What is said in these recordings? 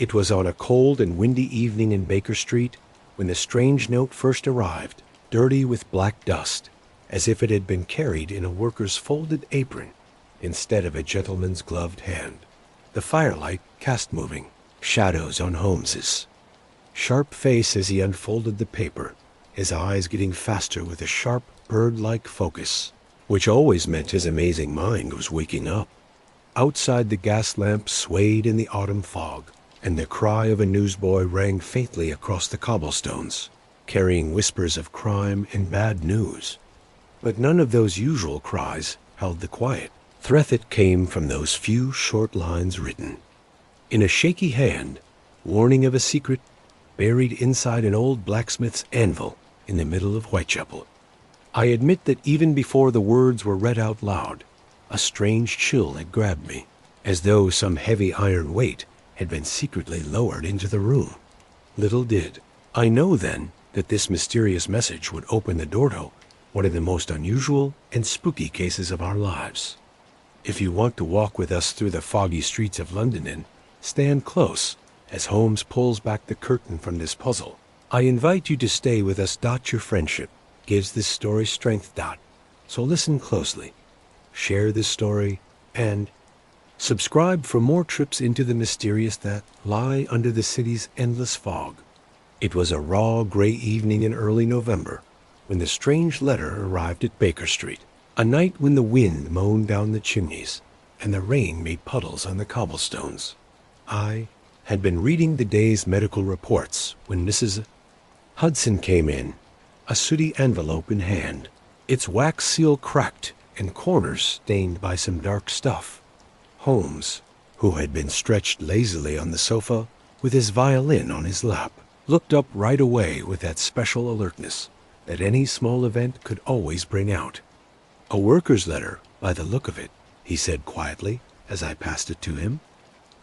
It was on a cold and windy evening in Baker Street when the strange note first arrived, dirty with black dust, as if it had been carried in a worker's folded apron instead of a gentleman's gloved hand. The firelight cast moving shadows on Holmes's sharp face as he unfolded the paper, his eyes getting faster with a sharp, bird-like focus, which always meant his amazing mind was waking up. Outside, the gas lamp swayed in the autumn fog, and the cry of a newsboy rang faintly across the cobblestones, carrying whispers of crime and bad news. But none of those usual cries held the quiet threat that came from those few short lines written in a shaky hand, warning of a secret buried inside an old blacksmith's anvil in the middle of Whitechapel. I admit that even before the words were read out loud, a strange chill had grabbed me, as though some heavy iron weight had been secretly lowered into the room. Little did I know then that this mysterious message would open the door to one of the most unusual and spooky cases of our lives. If you want to walk with us through the foggy streets of London and stand close as Holmes pulls back the curtain from this puzzle, I invite you to stay with us. Your friendship gives this story strength. So listen closely, share this story, and subscribe for more trips into the mysterious that lie under the city's endless fog. It was a raw, gray evening in early November when the strange letter arrived at Baker Street, a night when the wind moaned down the chimneys and the rain made puddles on the cobblestones. I had been reading the day's medical reports when Mrs. Hudson came in, a sooty envelope in hand, its wax seal cracked and corners stained by some dark stuff. Holmes, who had been stretched lazily on the sofa with his violin on his lap, looked up right away with that special alertness that any small event could always bring out. "A worker's letter, by the look of it," he said quietly as I passed it to him.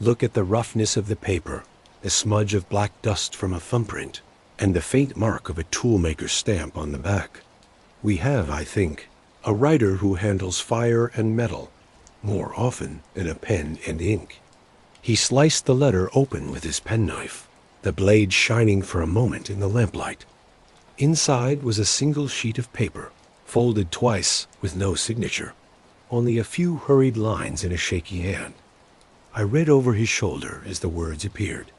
"Look at the roughness of the paper, the smudge of black dust from a thumbprint, and the faint mark of a toolmaker's stamp on the back. We have, I think, a writer who handles fire and metal more often than a pen and ink." He sliced the letter open with his penknife, the blade shining for a moment in the lamplight. Inside was a single sheet of paper, folded twice with no signature, only a few hurried lines in a shaky hand. I read over his shoulder as the words appeared.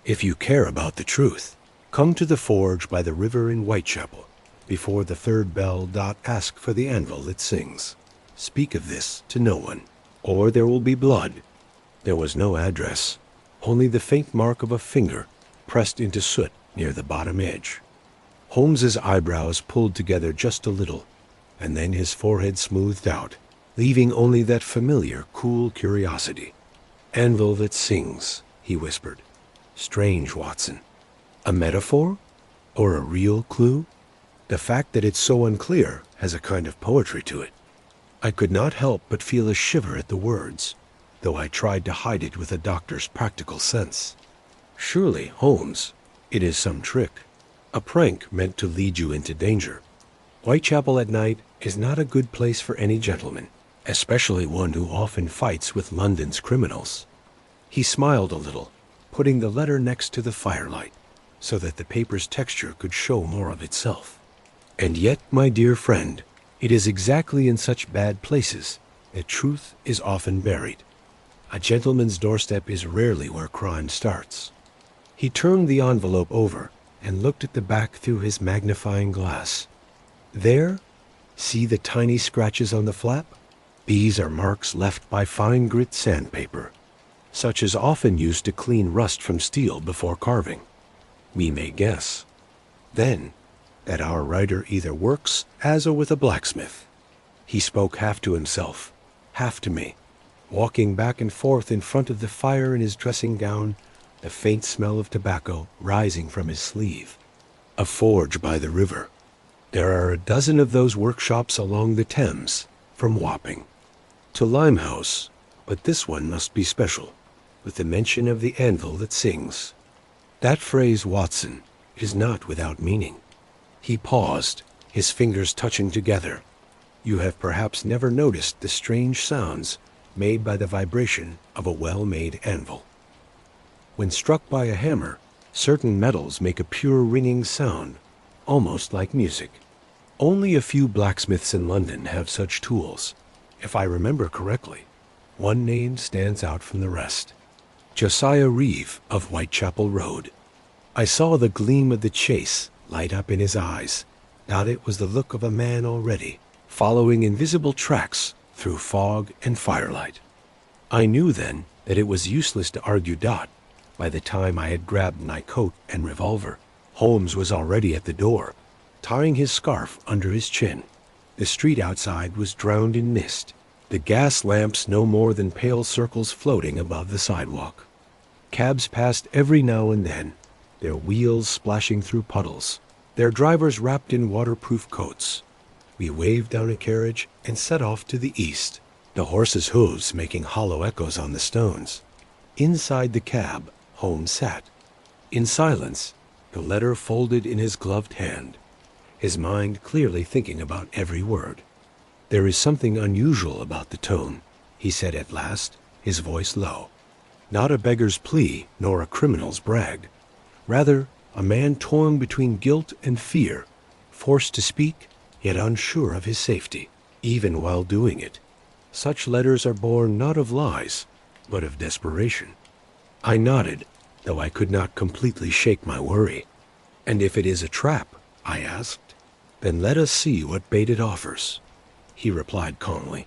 "If you care about the truth, come to the forge by the river in Whitechapel before the third bell. Ask for the anvil that sings. Speak of this to no one, or there will be blood." There was no address, only the faint mark of a finger pressed into soot near the bottom edge. Holmes's eyebrows pulled together just a little, and then his forehead smoothed out, leaving only that familiar, cool curiosity. "Anvil that sings," he whispered. "Strange, Watson. A metaphor? Or a real clue? The fact that it's so unclear has a kind of poetry to it." I could not help but feel a shiver at the words, though I tried to hide it with a doctor's practical sense. "Surely, Holmes, it is some trick, a prank meant to lead you into danger. Whitechapel at night is not a good place for any gentleman, especially one who often fights with London's criminals." He smiled a little, putting the letter next to the firelight, so that the paper's texture could show more of itself. "And yet, my dear friend, it is exactly in such bad places that truth is often buried. A gentleman's doorstep is rarely where crime starts." He turned the envelope over and looked at the back through his magnifying glass. "There, see the tiny scratches on the flap? These are marks left by fine grit sandpaper, such as often used to clean rust from steel before carving. We may guess, then, that our writer either works as or with a blacksmith." He spoke half to himself, half to me, walking back and forth in front of the fire in his dressing gown, the faint smell of tobacco rising from his sleeve. "A forge by the river. There are a dozen of those workshops along the Thames, from Wapping to Limehouse, but this one must be special, with the mention of the anvil that sings. That phrase, Watson, is not without meaning." He paused, his fingers touching together. "You have perhaps never noticed the strange sounds made by the vibration of a well-made anvil." When struck by a hammer, certain metals make a pure ringing sound, almost like music. Only a few blacksmiths in London have such tools. If I remember correctly, one name stands out from the rest. Josiah Reeve of Whitechapel Road. I saw the gleam of the chase light up in his eyes. Now it was the look of a man already, following invisible tracks through fog and firelight. I knew then that it was useless to argue Dot. By the time I had grabbed my coat and revolver, Holmes was already at the door, tying his scarf under his chin. The street outside was drowned in mist, the gas lamps no more than pale circles floating above the sidewalk. Cabs passed every now and then, their wheels splashing through puddles, their drivers wrapped in waterproof coats. We waved down a carriage and set off to the east, the horses' hooves making hollow echoes on the stones. Inside the cab, Holmes sat, in silence, the letter folded in his gloved hand, his mind clearly thinking about every word. "There is something unusual about the tone," he said at last, his voice low. "Not a beggar's plea, nor a criminal's brag. Rather, a man torn between guilt and fear, forced to speak, yet unsure of his safety, even while doing it. Such letters are born not of lies, but of desperation." I nodded, though I could not completely shake my worry. "And if it is a trap," I asked, "then let us see what bait it offers." He replied calmly,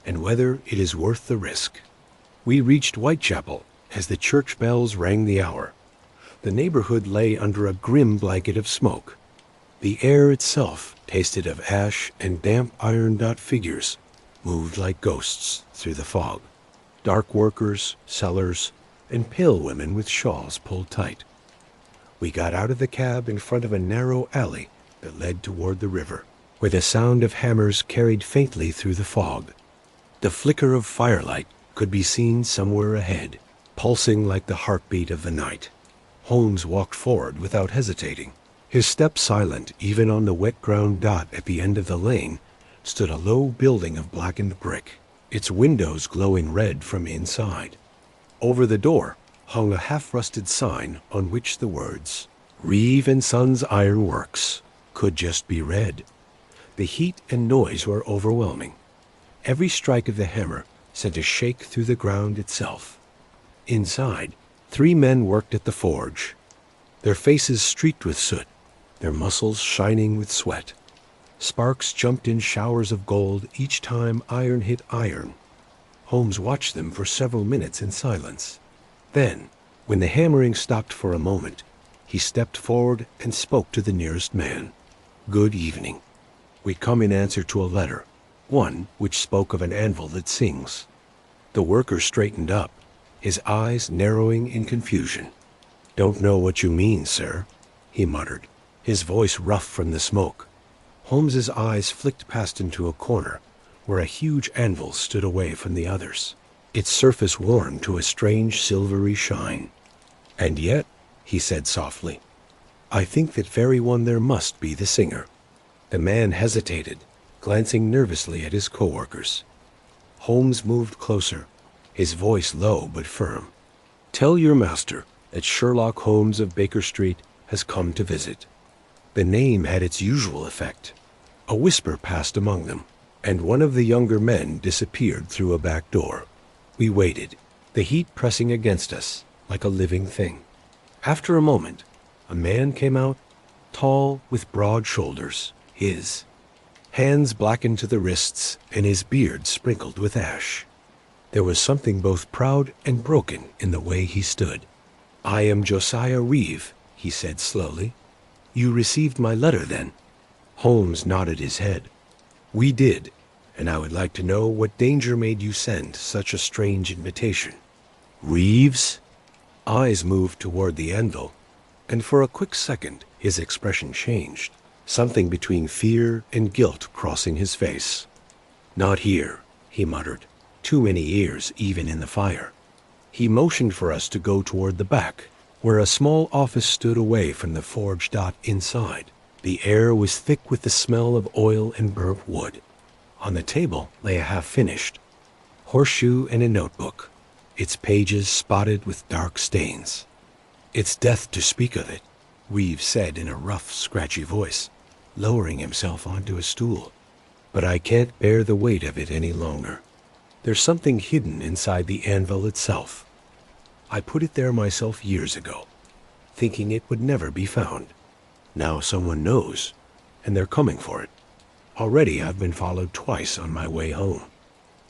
"and whether it is worth the risk." We reached Whitechapel as the church bells rang the hour. The neighborhood lay under a grim blanket of smoke. The air itself tasted of ash, and damp iron-dot figures moved like ghosts through the fog. Dark workers, sellers, and pale women with shawls pulled tight. We got out of the cab in front of a narrow alley that led toward the river, where the sound of hammers carried faintly through the fog. The flicker of firelight could be seen somewhere ahead, pulsing like the heartbeat of the night. Holmes walked forward without hesitating. His step silent even on the wet ground. Dot at the end of the lane stood a low building of blackened brick, its windows glowing red from inside. Over the door hung a half-rusted sign on which the words, "Reeve and Sons Iron Works," could just be read. The heat and noise were overwhelming. Every strike of the hammer sent a shake through the ground itself. Inside, 3 men worked at the forge, their faces streaked with soot, their muscles shining with sweat. Sparks jumped in showers of gold each time iron hit iron. Holmes watched them for several minutes in silence. Then, when the hammering stopped for a moment, he stepped forward and spoke to the nearest man. "Good evening. We come in answer to a letter, one which spoke of an anvil that sings." The worker straightened up, his eyes narrowing in confusion. "Don't know what you mean, sir," he muttered, his voice rough from the smoke. Holmes's eyes flicked past into a corner, where a huge anvil stood away from the others, its surface warmed to a strange silvery shine. "And yet," he said softly, "I think that very one there must be the singer." The man hesitated, glancing nervously at his co-workers. Holmes moved closer, his voice low but firm. "Tell your master that Sherlock Holmes of Baker Street has come to visit." The name had its usual effect. A whisper passed among them, and one of the younger men disappeared through a back door. We waited, the heat pressing against us like a living thing. After a moment, a man came out, tall, with broad shoulders, his hands blackened to the wrists and his beard sprinkled with ash. There was something both proud and broken in the way he stood. "I am Josiah Reeve," he said slowly. "You received my letter, then?" Holmes nodded his head. "We did, and I would like to know what danger made you send such a strange invitation." "Reeves?" Eyes moved toward the anvil, and for a quick second his expression changed, something between fear and guilt crossing his face. "Not here," he muttered. "Too many ears even in the fire." He motioned for us to go toward the back, where a small office stood away from the forge. Inside, the air was thick with the smell of oil and burnt wood. On the table lay a half-finished horseshoe and a notebook. its pages spotted with dark stains. "It's death to speak of it," Reeves said in a rough, scratchy voice, lowering himself onto a stool. "But I can't bear the weight of it any longer. There's something hidden inside the anvil itself. I put it there myself years ago, thinking it would never be found. Now someone knows, and they're coming for it. Already I've been followed twice on my way home.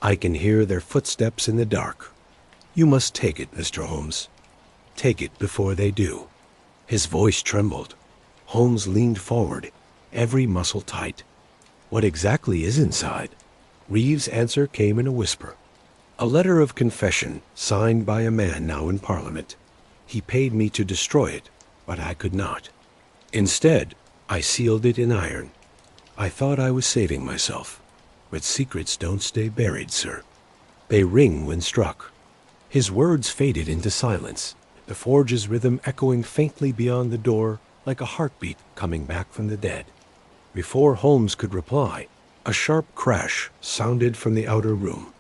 I can hear their footsteps in the dark. You must take it, Mr. Holmes. Take it before they do." His voice trembled. Holmes leaned forward, every muscle tight. "What exactly is inside?" Reeves' answer came in a whisper. "A letter of confession signed by a man now in Parliament. He paid me to destroy it, but I could not. Instead, I sealed it in iron. I thought I was saving myself, but secrets don't stay buried, sir. They ring when struck." His words faded into silence, the forge's rhythm echoing faintly beyond the door like a heartbeat coming back from the dead. Before Holmes could reply, a sharp crash sounded from the outer room,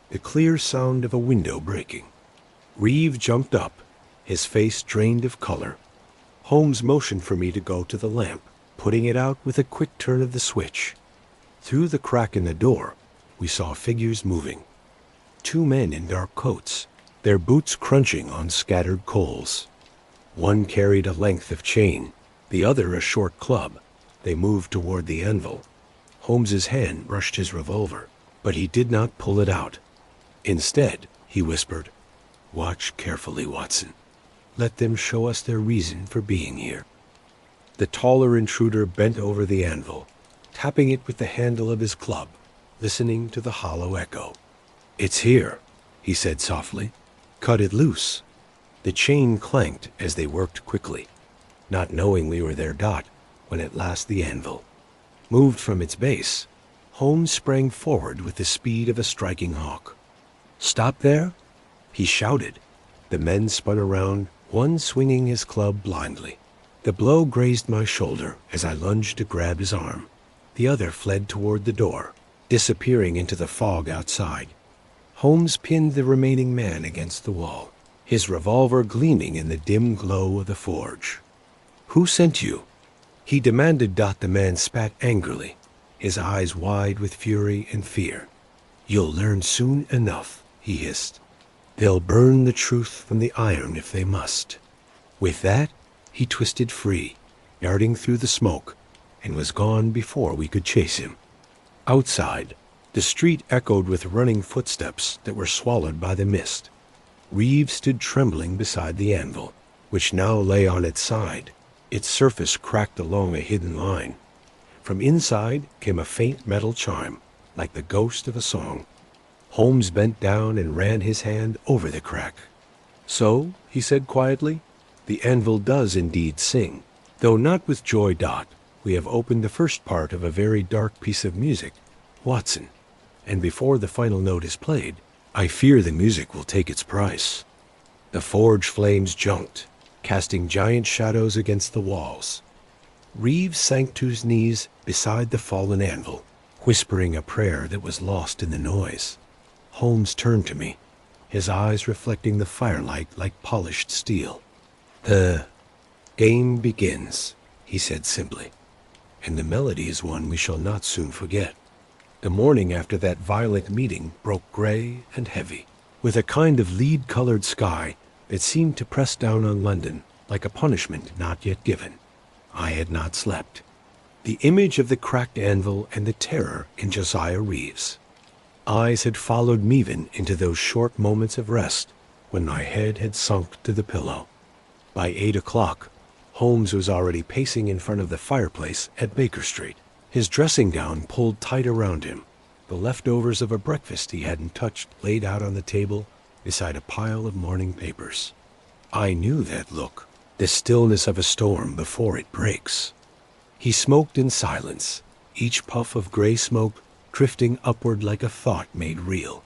the clear sound of a window breaking. Reeve jumped up, his face drained of color. Holmes motioned for me to go to the lamp, putting it out with a quick turn of the switch. Through the crack in the door, we saw figures moving. 2 men in dark coats, their boots crunching on scattered coals. One carried a length of chain, the other a short club. They moved toward the anvil. Holmes's hand brushed his revolver, but he did not pull it out. Instead, he whispered, "Watch carefully, Watson. Let them show us their reason for being here." The taller intruder bent over the anvil, tapping it with the handle of his club, listening to the hollow echo. "It's here," he said softly. "Cut it loose." The chain clanked as they worked quickly, not knowing we were their dot when at last the anvil moved from its base. Holmes sprang forward with the speed of a striking hawk. "Stop there!" he shouted. The men spun around, one swinging his club blindly. The blow grazed my shoulder as I lunged to grab his arm. The other fled toward the door, disappearing into the fog outside. Holmes pinned the remaining man against the wall, his revolver gleaming in the dim glow of the forge. "Who sent you?" he demanded. The man spat angrily, his eyes wide with fury and fear. "You'll learn soon enough," he hissed. "They'll burn the truth from the iron if they must." With that, he twisted free, darting through the smoke, and was gone before we could chase him. Outside, the street echoed with running footsteps that were swallowed by the mist. Reeves stood trembling beside the anvil, which now lay on its side, its surface cracked along a hidden line. From inside came a faint metal chime, like the ghost of a song. Holmes bent down and ran his hand over the crack. "So," he said quietly, "the anvil does indeed sing, though not with joy. We have opened the first part of a very dark piece of music, Watson, and before the final note is played, I fear the music will take its price." The forge flames jumped, casting giant shadows against the walls. Reeves sank to his knees beside the fallen anvil, whispering a prayer that was lost in the noise. Holmes turned to me, his eyes reflecting the firelight like polished steel. "The game begins," he said simply, "and the melody is one we shall not soon forget." The morning after that violent meeting broke gray and heavy, with a kind of lead-colored sky that seemed to press down on London like a punishment not yet given. I had not slept. The image of the cracked anvil and the terror in Josiah Reeves' eyes had followed me even into those short moments of rest when my head had sunk to the pillow. By 8 o'clock, Holmes was already pacing in front of the fireplace at Baker Street, his dressing gown pulled tight around him, the leftovers of a breakfast he hadn't touched laid out on the table beside a pile of morning papers. I knew that look, the stillness of a storm before it breaks. He smoked in silence, each puff of gray smoke drifting upward like a thought made real.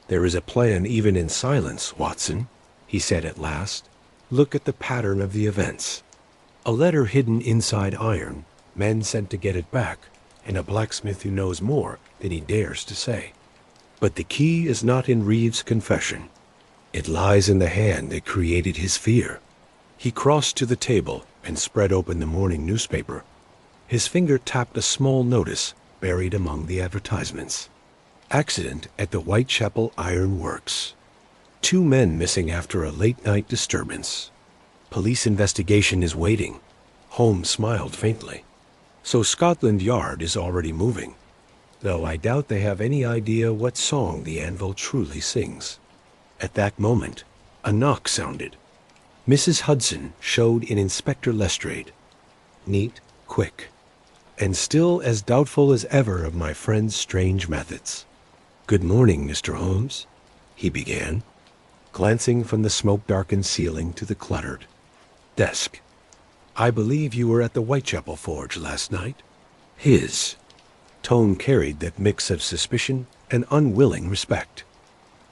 "There is a plan even in silence, Watson," he said at last. "Look at the pattern of the events. A letter hidden inside iron, men sent to get it back, and a blacksmith who knows more than he dares to say. But the key is not in Reeves' confession. It lies in the hand that created his fear. He crossed to the table and spread open the morning newspaper. His finger tapped a small notice buried among the advertisements. Accident at the Whitechapel Iron Works. 2 men missing after a late-night disturbance. Police investigation is waiting. Holmes smiled faintly. So Scotland Yard is already moving, though I doubt they have any idea what song the Anvil truly sings. At that moment, a knock sounded. Mrs. Hudson showed in Inspector Lestrade. Neat, quick, and still as doubtful as ever of my friend's strange methods. "Good morning, Mr. Holmes," he began, glancing from the smoke-darkened ceiling to the cluttered desk. "I believe you were at the Whitechapel Forge last night?" His tone carried that mix of suspicion and unwilling respect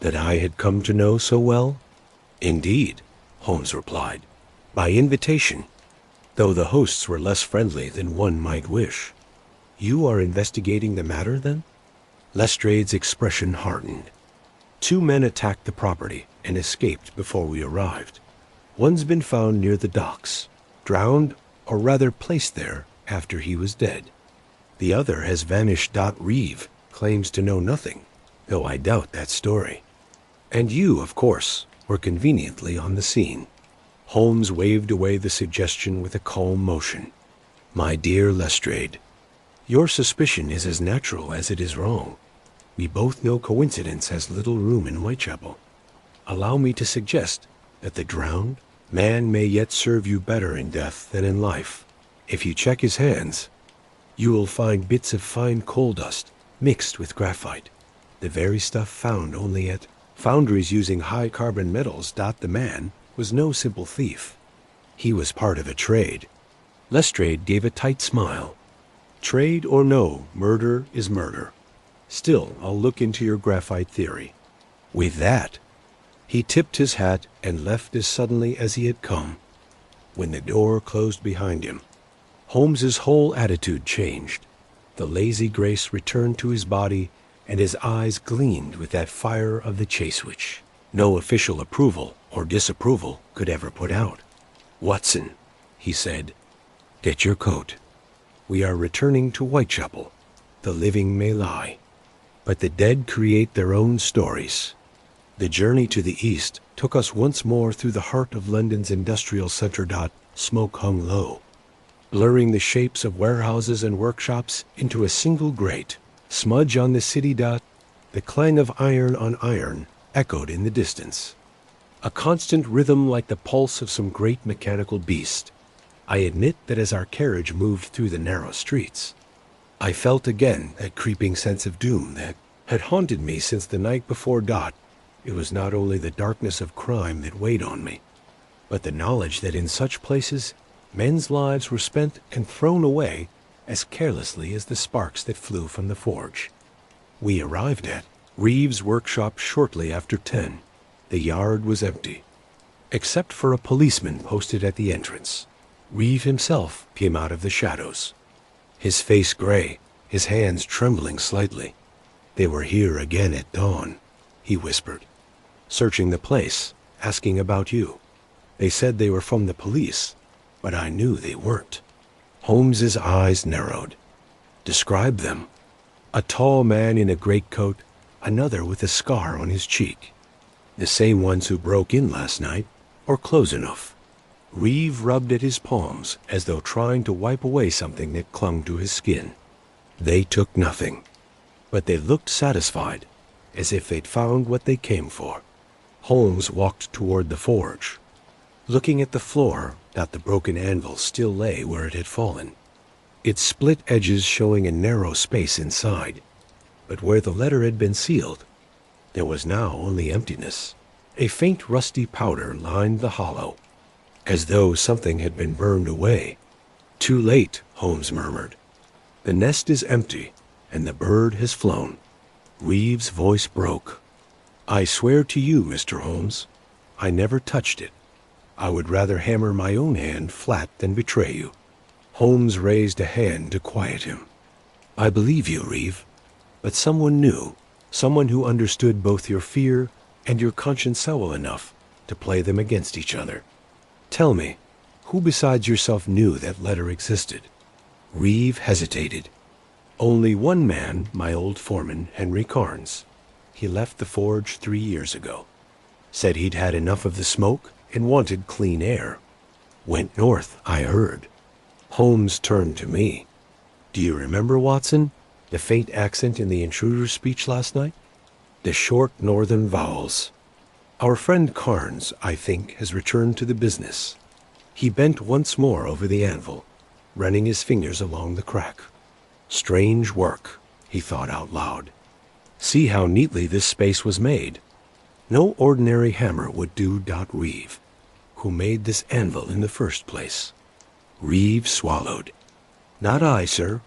that I had come to know so well. "Indeed," Holmes replied, "by invitation, though the hosts were less friendly than one might wish." "You are investigating the matter, then?" Lestrade's expression hardened. "2 men attacked the property and escaped before we arrived. One's been found near the docks, drowned, or rather placed there after he was dead. The other has vanished. Reeve claims to know nothing, though I doubt that story. And you, of course, were conveniently on the scene." Holmes waved away the suggestion with a calm motion. "My dear Lestrade, your suspicion is as natural as it is wrong. We both know coincidence has little room in Whitechapel. Allow me to suggest that the drowned man may yet serve you better in death than in life. If you check his hands, you will find bits of fine coal dust mixed with graphite, the very stuff found only at foundries using high carbon metals. The man was no simple thief. He was part of a trade." Lestrade gave a tight smile. "Trade or no, murder is murder. Still, I'll look into your graphite theory." With that, he tipped his hat and left as suddenly as he had come. When the door closed behind him, Holmes's whole attitude changed. The lazy grace returned to his body, and his eyes gleamed with that fire of the chase which no official approval or disapproval could ever put out. "Watson," he said, "get your coat. We are returning to Whitechapel. The living may lie, but the dead create their own stories." The journey to the east took us once more through the heart of London's industrial center. Smoke hung low, blurring the shapes of warehouses and workshops into a single great smudge on the city. The clang of iron on iron echoed in the distance, a constant rhythm like the pulse of some great mechanical beast. I admit that as our carriage moved through the narrow streets, I felt again that creeping sense of doom that had haunted me since the night before. It was not only the darkness of crime that weighed on me, but the knowledge that in such places men's lives were spent and thrown away as carelessly as the sparks that flew from the forge. We arrived at Reeve's workshop shortly after 10. The yard was empty, except for a policeman posted at the entrance. Reeve himself came out of the shadows, his face gray, his hands trembling slightly. "They were here again at dawn," he whispered, "searching the place, asking about you. They said they were from the police, but I knew they weren't." Holmes's eyes narrowed. "Describe them." "A tall man in a greatcoat, another with a scar on his cheek. The same ones who broke in last night, or close enough." Reeve rubbed at his palms as though trying to wipe away something that clung to his skin. "They took nothing, but they looked satisfied, as if they'd found what they came for." Holmes walked toward the forge, looking at the floor. The broken anvil still lay where it had fallen, its split edges showing a narrow space inside. But where the letter had been sealed, there was now only emptiness. A faint rusty powder lined the hollow, as though something had been burned away. "Too late," Holmes murmured. "The nest is empty, and the bird has flown." Reeve's voice broke. "I swear to you, Mr. Holmes, I never touched it. I would rather hammer my own hand flat than betray you." Holmes raised a hand to quiet him. "I believe you, Reeve, but someone new, someone who understood both your fear and you're conscientious enough to play them against each other. Tell me, who besides yourself knew that letter existed? Reeve hesitated. Only one man, my old foreman, Henry Carnes. He left the forge 3 years ago. Said he'd had enough of the smoke and wanted clean air. Went north, I heard. Holmes turned to me. Do you remember, Watson, the faint accent in the intruder's speech last night? The short northern vowels. Our friend Carnes, I think, has returned to the business. He bent once more over the anvil, running his fingers along the crack. Strange work, he thought out loud. See how neatly this space was made. No ordinary hammer would do. Reeve, who made this anvil in the first place. Reeve swallowed. Not I, sir.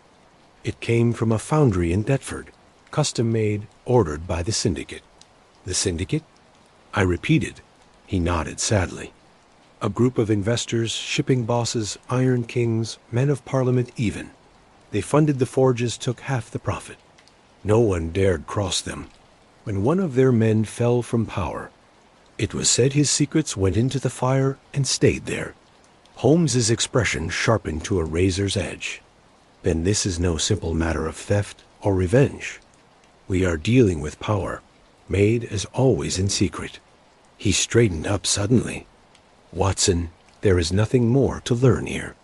It came from a foundry in Deptford, custom-made, ordered by the syndicate. The syndicate? I repeated. He nodded sadly. A group of investors, shipping bosses, iron kings, men of parliament even. They funded the forges, took half the profit. No one dared cross them. When one of their men fell from power, it was said his secrets went into the fire and stayed there. Holmes's expression sharpened to a razor's edge. Then this is no simple matter of theft or revenge. We are dealing with power, made as always in secret. He straightened up suddenly. Watson, there is nothing more to learn here.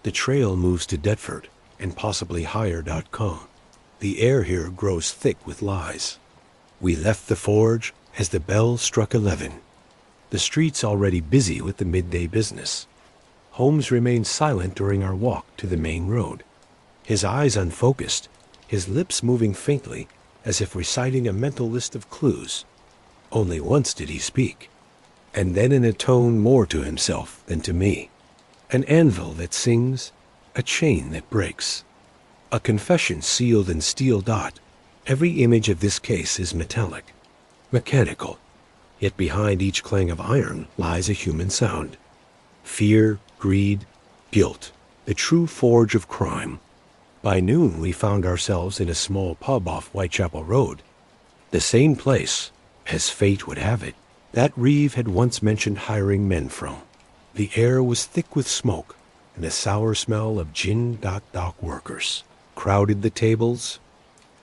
The trail moves to Deptford, and possibly higher. The air here grows thick with lies. We left the forge as the bell struck 11. The street's already busy with the midday business. Holmes remained silent during our walk to the main road, his eyes unfocused, his lips moving faintly, as if reciting a mental list of clues. Only once did he speak, and then in a tone more to himself than to me. An anvil that sings, a chain that breaks. A confession sealed in steel. Every image of this case is metallic, mechanical, yet behind each clang of iron lies a human sound. Fear, greed, guilt, the true forge of crime. By noon we found ourselves in a small pub off Whitechapel Road, the same place, as fate would have it, that Reeve had once mentioned hiring men from. The air was thick with smoke, and a sour smell of gin. Workers crowded the tables,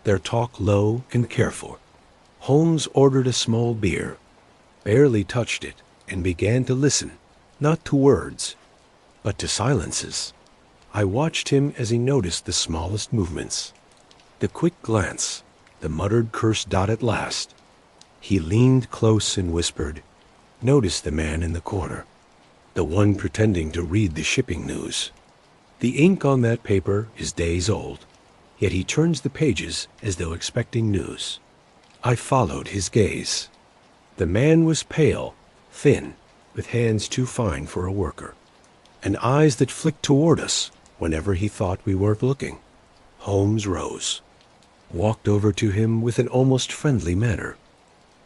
their talk low and careful. Holmes ordered a small beer, barely touched it, and began to listen, not to words, but to silences. I watched him as he noticed the smallest movements. The quick glance, the muttered curse. At last, he leaned close and whispered, "Notice the man in the corner, the one pretending to read the shipping news. The ink on that paper is days old, yet he turns the pages as though expecting news." I followed his gaze. The man was pale, thin, with hands too fine for a worker, and eyes that flicked toward us whenever he thought we weren't looking. Holmes rose, walked over to him with an almost friendly manner,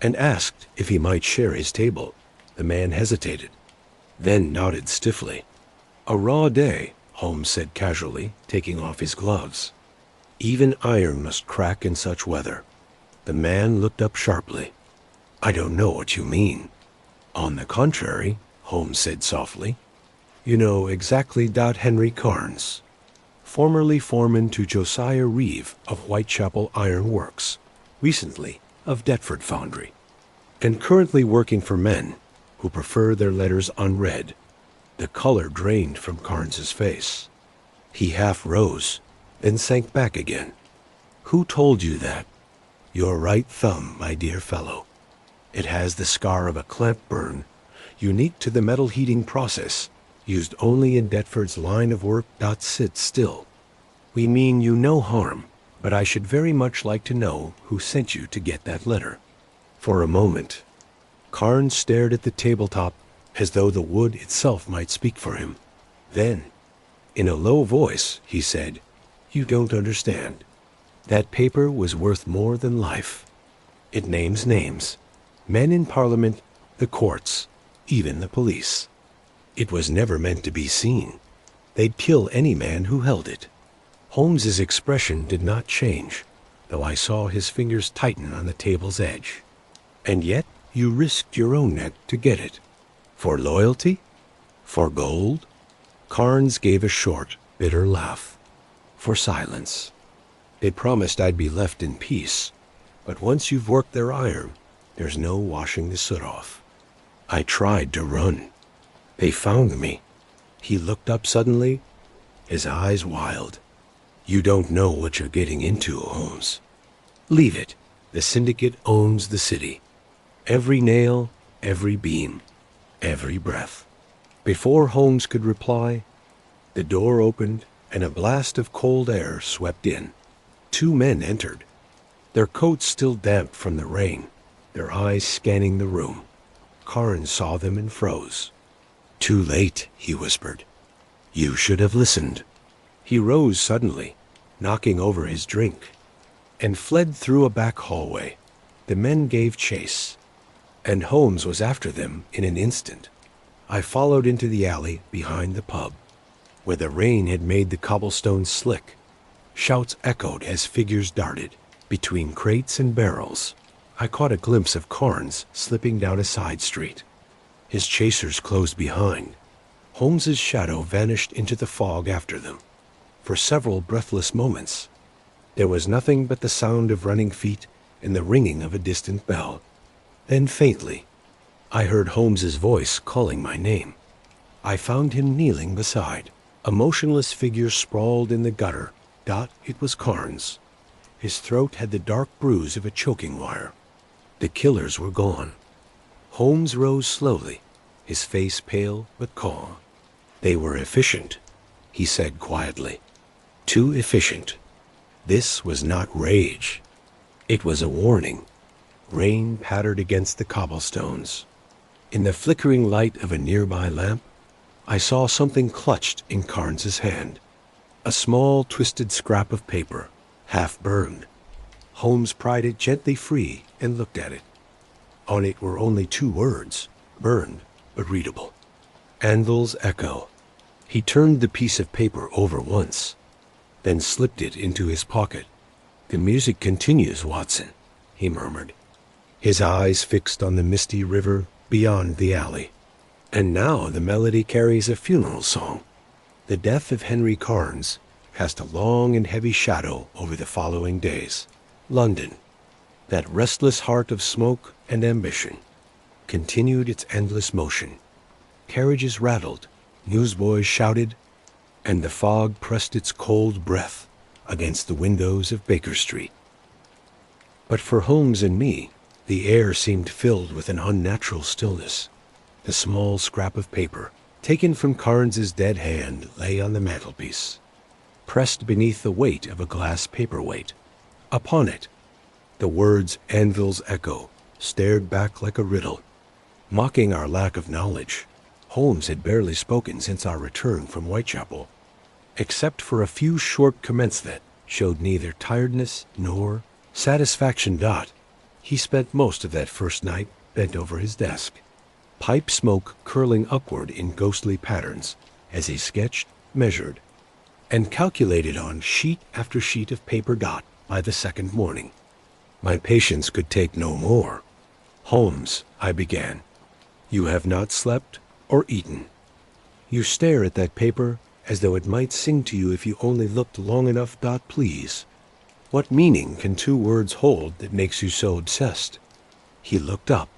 and asked if he might share his table. The man hesitated, then nodded stiffly. "A raw day," Holmes said casually, taking off his gloves. "Even iron must crack in such weather." The man looked up sharply. "I don't know what you mean." "On the contrary," Holmes said softly, "you know exactly. Henry Carnes, formerly foreman to Josiah Reeve of Whitechapel Iron Works, recently of Deptford Foundry, and currently working for men who prefer their letters unread." The color drained from Carnes's face. He half rose, then sank back again. "Who told you that?" "Your right thumb, my dear fellow. It has the scar of a clamp burn, unique to the metal heating process, used only in Deptford's line of work. Sit still. We mean you no harm, but I should very much like to know who sent you to get that letter." For a moment, Carnes stared at the tabletop as though the wood itself might speak for him. Then, in a low voice, he said, "You don't understand. That paper was worth more than life. It names names, men in Parliament, the courts, even the police. It was never meant to be seen. They'd kill any man who held it." Holmes's expression did not change, though I saw his fingers tighten on the table's edge. "And yet You risked your own neck to get it. For loyalty? For gold? Carnes gave a short, bitter laugh. For silence. They promised I'd be left in peace, but once you've worked their iron, there's no washing the soot off. I tried to run. They found me. He looked up suddenly, his eyes wild. You don't know what you're getting into, Holmes. Leave it. The syndicate owns the city. Every nail, every beam, every breath. Before Holmes could reply, the door opened and a blast of cold air swept in. 2 men entered, their coats still damp from the rain, their eyes scanning the room. Carnes saw them and froze. Too late, he whispered. You should have listened. He rose suddenly, knocking over his drink, and fled through a back hallway. The men gave chase, and Holmes was after them in an instant. I followed into the alley behind the pub, where the rain had made the cobblestones slick. Shouts echoed as figures darted. Between crates and barrels, I caught a glimpse of Carnes slipping down a side street. His chasers closed behind. Holmes's shadow vanished into the fog after them. For several breathless moments, there was nothing but the sound of running feet and the ringing of a distant bell. Then faintly, I heard Holmes's voice calling my name. I found him kneeling beside. A motionless figure sprawled in the gutter. It was Carnes. His throat had the dark bruise of a choking wire. The killers were gone. Holmes rose slowly, his face pale but calm. They were efficient, he said quietly. Too efficient. This was not rage. It was a warning. Rain pattered against the cobblestones. In the flickering light of a nearby lamp, I saw something clutched in Carnes's hand. A small, twisted scrap of paper, half burned. Holmes pried it gently free and looked at it. On it were only 2 words, burned but readable. Anvil's Echo. He turned the piece of paper over once, then slipped it into his pocket. The music continues, Watson, he murmured, his eyes fixed on the misty river beyond the alley. And now the melody carries a funeral song. The death of Henry Carnes cast a long and heavy shadow over the following days. London, that restless heart of smoke and ambition, continued its endless motion. Carriages rattled, newsboys shouted, and the fog pressed its cold breath against the windows of Baker Street. But for Holmes and me, the air seemed filled with an unnatural stillness. The small scrap of paper, taken from Carnes's dead hand, lay on the mantelpiece, pressed beneath the weight of a glass paperweight. Upon it, the words Anvil's Echo stared back like a riddle, mocking our lack of knowledge. Holmes had barely spoken since our return from Whitechapel, except for a few short comments that showed neither tiredness nor satisfaction. He spent most of that first night bent over his desk, pipe smoke curling upward in ghostly patterns as he sketched, measured, and calculated on sheet after sheet of paper. By the second morning, my patience could take no more. Holmes, I began, you have not slept or eaten. You stare at that paper as though it might sing to you if you only looked long enough. Please. What meaning can 2 words hold that makes you so obsessed? He looked up,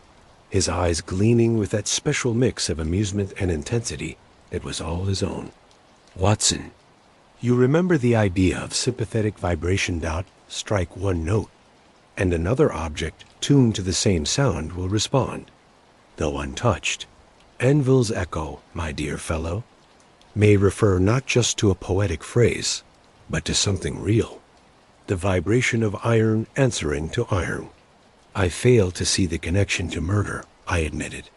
his eyes gleaming with that special mix of amusement and intensity that was all his own. Watson, you remember the idea of sympathetic vibration. Strike 1 note, and another object tuned to the same sound will respond, though untouched. Anvil's Echo, my dear fellow, may refer not just to a poetic phrase, but to something real. The vibration of iron answering to iron. I fail to see the connection to murder, I admitted.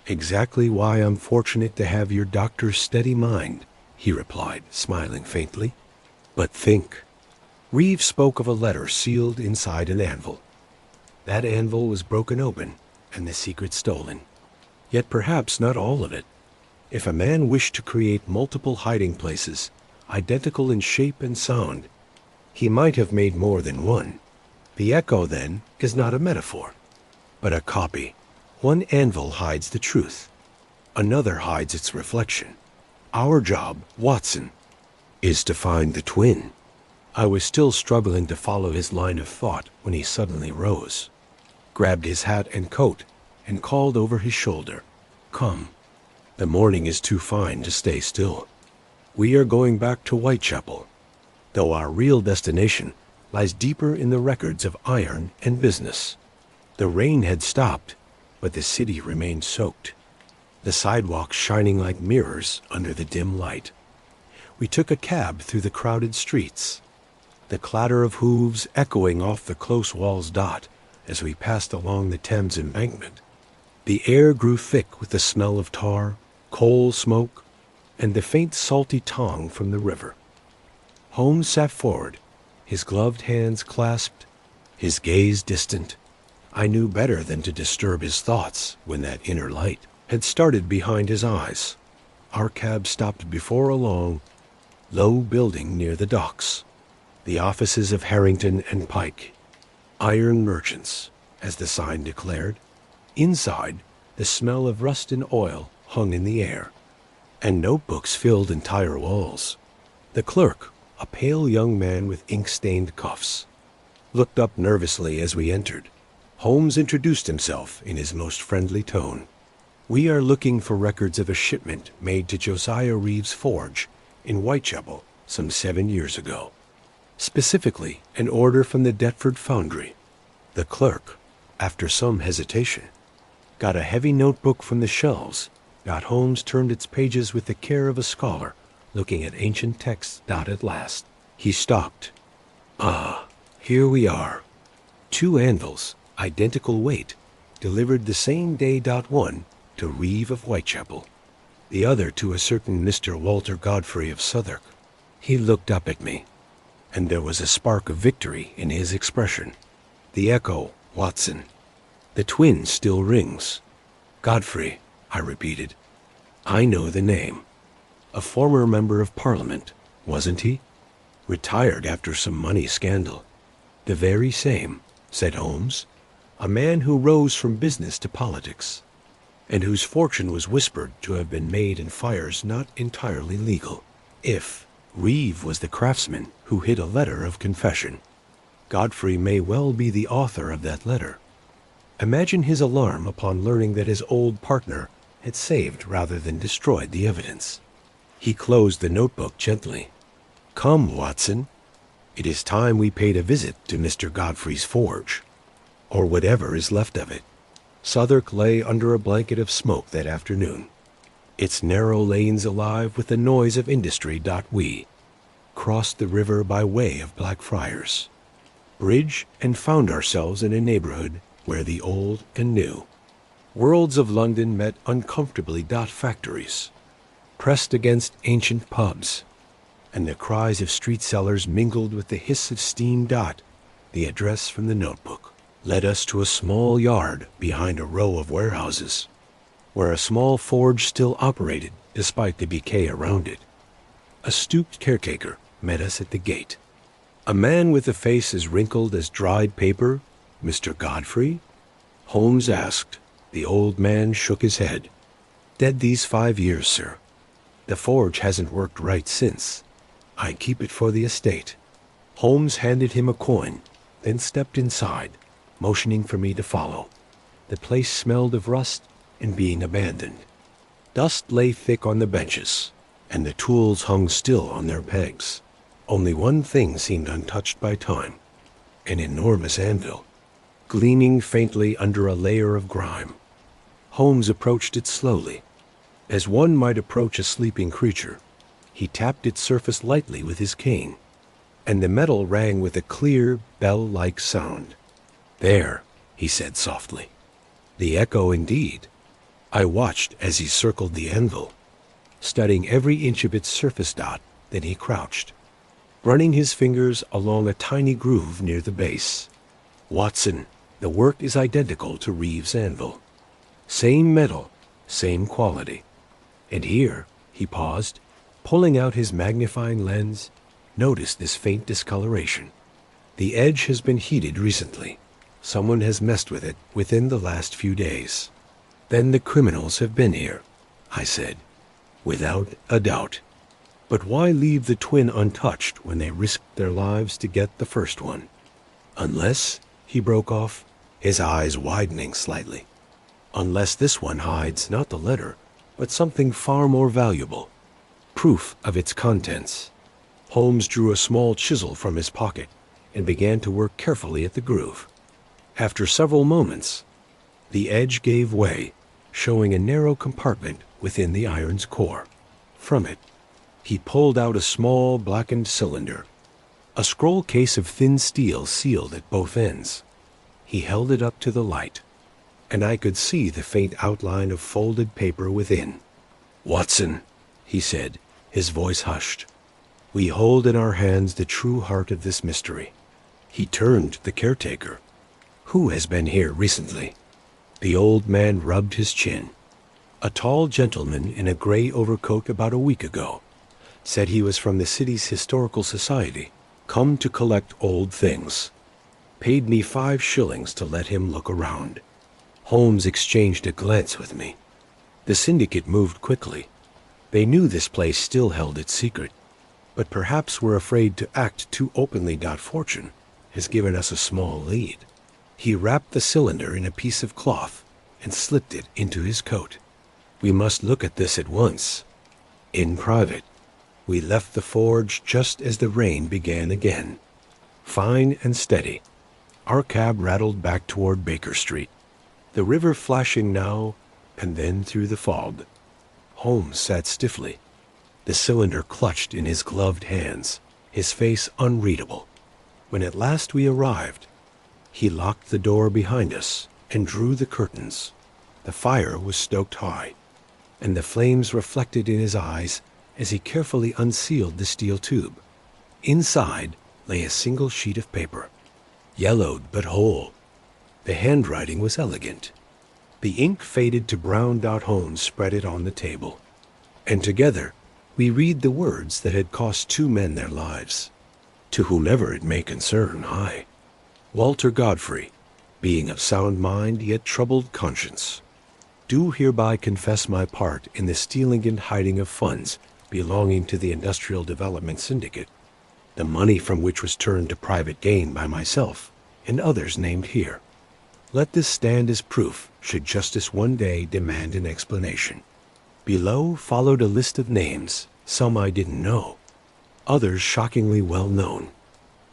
Exactly why I'm fortunate to have your doctor's steady mind, he replied, smiling faintly. But think. Reeves spoke of a letter sealed inside an anvil. That anvil was broken open and the secret stolen. Yet perhaps not all of it. If a man wished to create multiple hiding places, identical in shape and sound, he might have made more than one. The echo, then, is not a metaphor, but a copy, One anvil hides the truth. Another hides its reflection. Our job, Watson, is to find the twin. I was still struggling to follow his line of thought when he suddenly rose, grabbed his hat and coat, and called over his shoulder, "Come. The morning is too fine to stay still. We are going back to Whitechapel, though our real destination lies deeper in the records of iron and business." The rain had stopped, but the city remained soaked, the sidewalks shining like mirrors under the dim light. We took a cab through the crowded streets, the clatter of hooves echoing off the close walls' dot as we passed along the Thames embankment. The air grew thick with the smell of tar, coal smoke, and the faint salty tongue from the river. Holmes sat forward, his gloved hands clasped, his gaze distant. I knew better than to disturb his thoughts when that inner light had started behind his eyes. Our cab stopped before a long, low building near the docks, the offices of Harrington and Pike, iron merchants, as the sign declared. Inside, the smell of rust and oil hung in the air, and notebooks filled entire walls. The clerk, a pale young man with ink-stained cuffs, looked up nervously as we entered. Holmes introduced himself in his most friendly tone. "We are looking for records of a shipment made to Josiah Reeves' forge in Whitechapel some 7 years ago. Specifically, an order from the Deptford foundry." The clerk, after some hesitation, got a heavy notebook from the shelves. Holmes turned its pages with the care of a scholar looking at ancient texts. At last, he stopped. "Ah, here we are. 2 anvils, identical weight, delivered the same day. One to Reeve of Whitechapel, the other to a certain Mr. Walter Godfrey of Southwark." He looked up at me, and there was a spark of victory in his expression. "The echo, Watson. The twin still rings." "Godfrey," I repeated. "I know the name. A former member of Parliament, wasn't he? Retired after some money scandal." "The very same," said Holmes. "A man who rose from business to politics, and whose fortune was whispered to have been made in fires not entirely legal. If Reeve was the craftsman who hid a letter of confession, Godfrey may well be the author of that letter. Imagine his alarm upon learning that his old partner had saved rather than destroyed the evidence." He closed the notebook gently. "Come, Watson. It is time we paid a visit to Mr. Godfrey's forge, or whatever is left of it." Southwark lay under a blanket of smoke that afternoon, its narrow lanes alive with the noise of industry. We crossed the river by way of Blackfriars Bridge and found ourselves in a neighborhood where the old and new worlds of London met uncomfortably. Factories pressed against ancient pubs, and the cries of street sellers mingled with the hiss of steam. The address from the notebook led us to a small yard behind a row of warehouses, where a small forge still operated despite the decay around it. A stooped caretaker met us at the gate. "A man with a face as wrinkled as dried paper, Mr. Godfrey?" Holmes asked. The old man shook his head. "Dead these 5 years, sir. The forge hasn't worked right since. I keep it for the estate." Holmes handed him a coin, then stepped inside, motioning for me to follow. The place smelled of rust and being abandoned. Dust lay thick on the benches, and the tools hung still on their pegs. Only one thing seemed untouched by time: an enormous anvil, gleaming faintly under a layer of grime. Holmes approached it slowly, as one might approach a sleeping creature. He tapped its surface lightly with his cane, and the metal rang with a clear, bell-like sound. "There," he said softly. The echo indeed. I watched as he circled the anvil, studying every inch of its surface. Then he crouched, running his fingers along a tiny groove near the base. "Watson, the work is identical to Reeves' anvil. Same metal, same quality. And here," he paused, pulling out his magnifying lens. "Notice this faint discoloration. The edge has been heated recently. Someone has messed with it within the last few days." "Then the criminals have been here," I said, "without a doubt. But why leave the twin untouched when they risked their lives to get the first one? Unless," he broke off, his eyes widening slightly, "unless this one hides not the letter, but something far more valuable. Proof of its contents." Holmes drew a small chisel from his pocket and began to work carefully at the groove. After several moments, the edge gave way, showing a narrow compartment within the iron's core. From it, he pulled out a small blackened cylinder, a scroll case of thin steel sealed at both ends. He held it up to the light, and I could see the faint outline of folded paper within. "Watson," he said, his voice hushed, "we hold in our hands the true heart of this mystery." He turned to the caretaker. "Who has been here recently?" The old man rubbed his chin. "A tall gentleman in a gray overcoat about a week ago. Said he was from the city's historical society, come to collect old things. Paid me 5 shillings to let him look around." Holmes exchanged a glance with me. The syndicate moved quickly. They knew this place still held its secret, but perhaps were afraid to act too openly. Fortune has given us a small lead. He wrapped the cylinder in a piece of cloth and slipped it into his coat. "We must look at this at once." In private, we left the forge just as the rain began again. Fine and steady, our cab rattled back toward Baker Street, the river flashing now and then through the fog. Holmes sat stiffly, the cylinder clutched in his gloved hands, his face unreadable. When at last we arrived, he locked the door behind us and drew the curtains. The fire was stoked high, and the flames reflected in his eyes as he carefully unsealed the steel tube. Inside lay a single sheet of paper, yellowed but whole. The handwriting was elegant. The ink faded to brown. Holmes spread it on the table, and together we read the words that had cost 2 men their lives. "To whomever it may concern, I, Walter Godfrey, being of sound mind yet troubled conscience, do hereby confess my part in the stealing and hiding of funds belonging to the Industrial Development Syndicate, the money from which was turned to private gain by myself and others named here. Let this stand as proof should justice one day demand an explanation." Below followed a list of names, some I didn't know, others shockingly well known.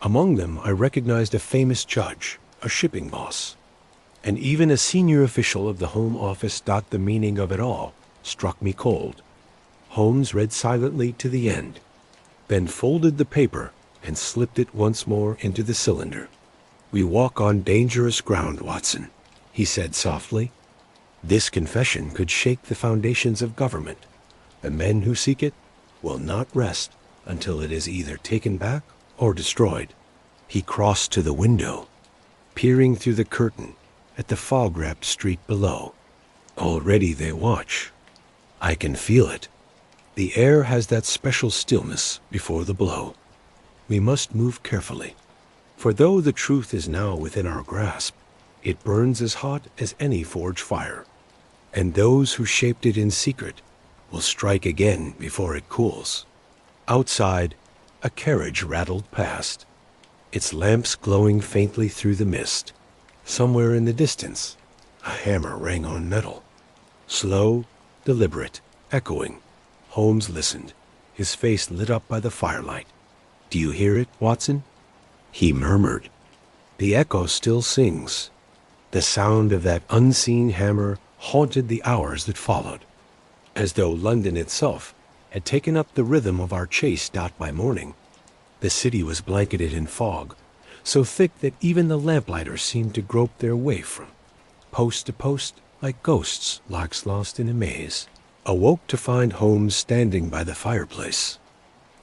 Among them I recognized a famous judge, a shipping boss, and even a senior official of the Home Office. The meaning of it all struck me cold. Holmes read silently to the end, then folded the paper and slipped it once more into the cylinder. "We walk on dangerous ground, Watson," he said softly. "This confession could shake the foundations of government. The men who seek it will not rest until it is either taken back or destroyed." He crossed to the window, peering through the curtain at the fog-wrapped street below. "Already they watch. I can feel it. The air has that special stillness before the blow. We must move carefully, for though the truth is now within our grasp, it burns as hot as any forge fire, and those who shaped it in secret will strike again before it cools." Outside, a carriage rattled past, its lamps glowing faintly through the mist. Somewhere in the distance, a hammer rang on metal. Slow, deliberate, echoing. Holmes listened, his face lit up by the firelight. "Do you hear it, Watson?" he murmured. "The echo still sings." The sound of that unseen hammer haunted the hours that followed, as though London itself had taken up the rhythm of our chase. By morning, the city was blanketed in fog, so thick that even the lamplighters seemed to grope their way from post to post like ghosts lost in a maze. Awoke to find Holmes standing by the fireplace,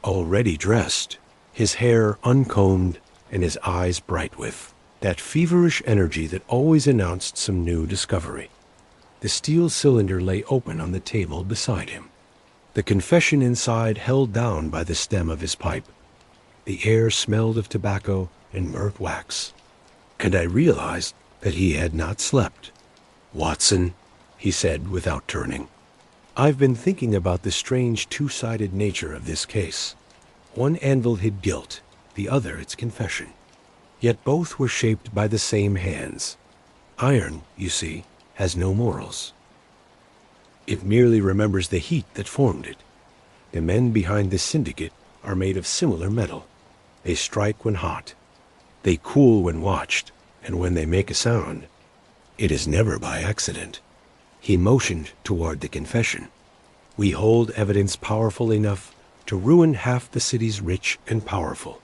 already dressed, his hair uncombed and his eyes bright with that feverish energy that always announced some new discovery. The steel cylinder lay open on the table beside him, the confession inside held down by the stem of his pipe. The air smelled of tobacco and burnt wax, and I realized that he had not slept. "Watson," he said without turning. I've been thinking about the strange two-sided nature of this case. One anvil hid guilt, the other its confession. Yet both were shaped by the same hands. Iron, you see, has no morals. It merely remembers the heat that formed it. The men behind the syndicate are made of similar metal. They strike when hot. They cool when watched, and when they make a sound, it is never by accident. He motioned toward the confession. We hold evidence powerful enough to ruin half the city's rich and powerful.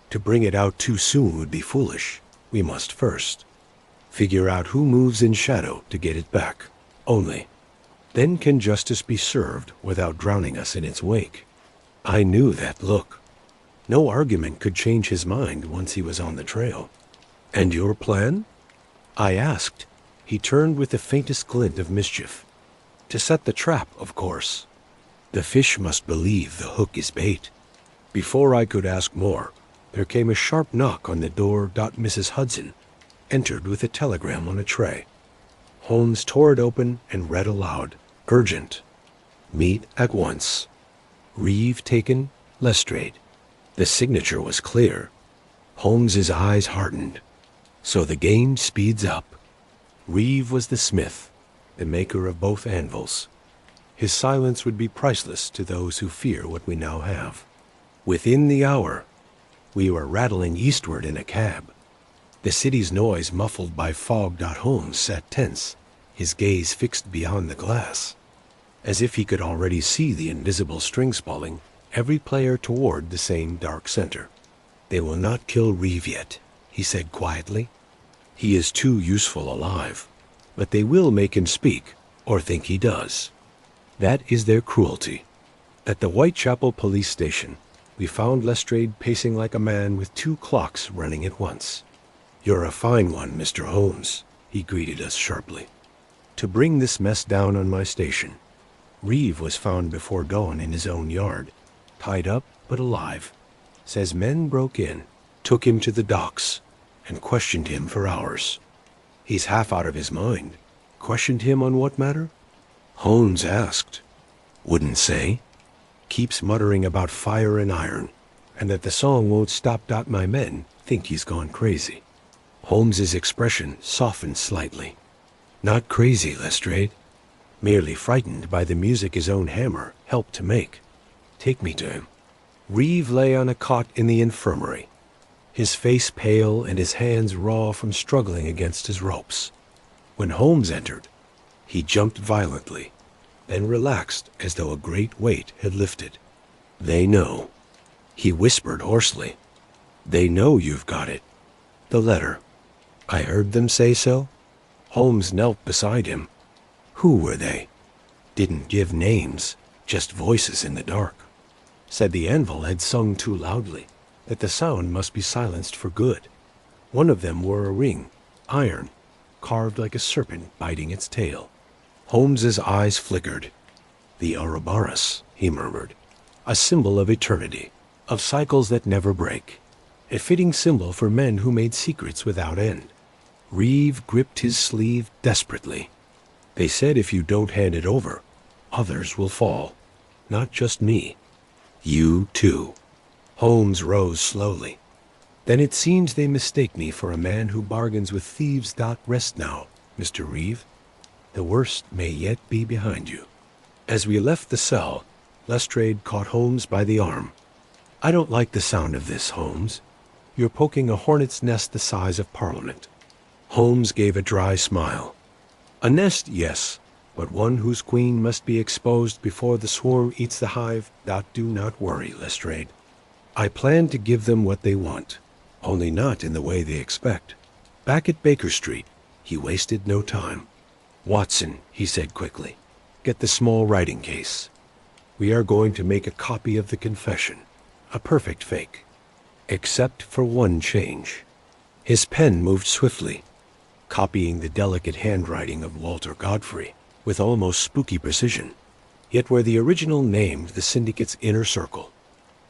To bring it out too soon would be foolish. We must first figure out who moves in shadow to get it back. Only then can justice be served without drowning us in its wake. I knew that look. No argument could change his mind once he was on the trail. And your plan? I asked. He turned with the faintest glint of mischief. To set the trap, of course. The fish must believe the hook is bait. Before I could ask more, there came a sharp knock on the door. Mrs. Hudson entered with a telegram on a tray. Holmes tore it open and read aloud. Urgent. Meet at once. Reeve taken, Lestrade. The signature was clear. Holmes's eyes hardened. So the game speeds up. Reeve was the smith, the maker of both anvils. His silence would be priceless to those who fear what we now have. Within the hour, we were rattling eastward in a cab. The city's noise muffled by fog. Holmes sat tense, his gaze fixed beyond the glass, as if he could already see the invisible strings pulling every player toward the same dark center. They will not kill Reeve yet, he said quietly. He is too useful alive, but they will make him speak, or think he does. That is their cruelty. At the Whitechapel police station, we found Lestrade pacing like a man with two clocks running at once. You're a fine one, Mr. Holmes, he greeted us sharply. To bring this mess down on my station. Reeve was found before dawn in his own yard, tied up but alive. Says men broke in, took him to the docks, and questioned him for hours. He's half out of his mind. Questioned him on what matter? Holmes asked. Wouldn't say. Keeps muttering about fire and iron, and that the song won't stop. My men think he's gone crazy. Holmes's expression softened slightly. Not crazy, Lestrade. Merely frightened by the music his own hammer helped to make. Take me to him. Reeve lay on a cot in the infirmary, his face pale and his hands raw from struggling against his ropes. When Holmes entered, he jumped violently, then relaxed as though a great weight had lifted. They know. He whispered hoarsely. They know you've got it. The letter. I heard them say so. Holmes knelt beside him. Who were they? Didn't give names, just voices in the dark. Said the anvil had sung too loudly, that the sound must be silenced for good. One of them wore a ring, iron, carved like a serpent biting its tail. Holmes's eyes flickered. The Ouroboros, he murmured, a symbol of eternity, of cycles that never break, a fitting symbol for men who made secrets without end. Reeve gripped his sleeve desperately. They said if you don't hand it over, others will fall. Not just me. You, too. Holmes rose slowly. Then it seems they mistake me for a man who bargains with thieves. Rest now, Mr. Reeve. The worst may yet be behind you. As we left the cell, Lestrade caught Holmes by the arm. I don't like the sound of this, Holmes. You're poking a hornet's nest the size of Parliament. Holmes gave a dry smile. A nest, yes, but one whose queen must be exposed before the swarm eats the hive. Do not worry, Lestrade. I plan to give them what they want, only not in the way they expect. Back at Baker Street, he wasted no time. Watson, he said quickly, get the small writing case. We are going to make a copy of the confession, a perfect fake, except for one change. His pen moved swiftly, copying the delicate handwriting of Walter Godfrey with almost spooky precision. Yet where the original named the syndicate's inner circle,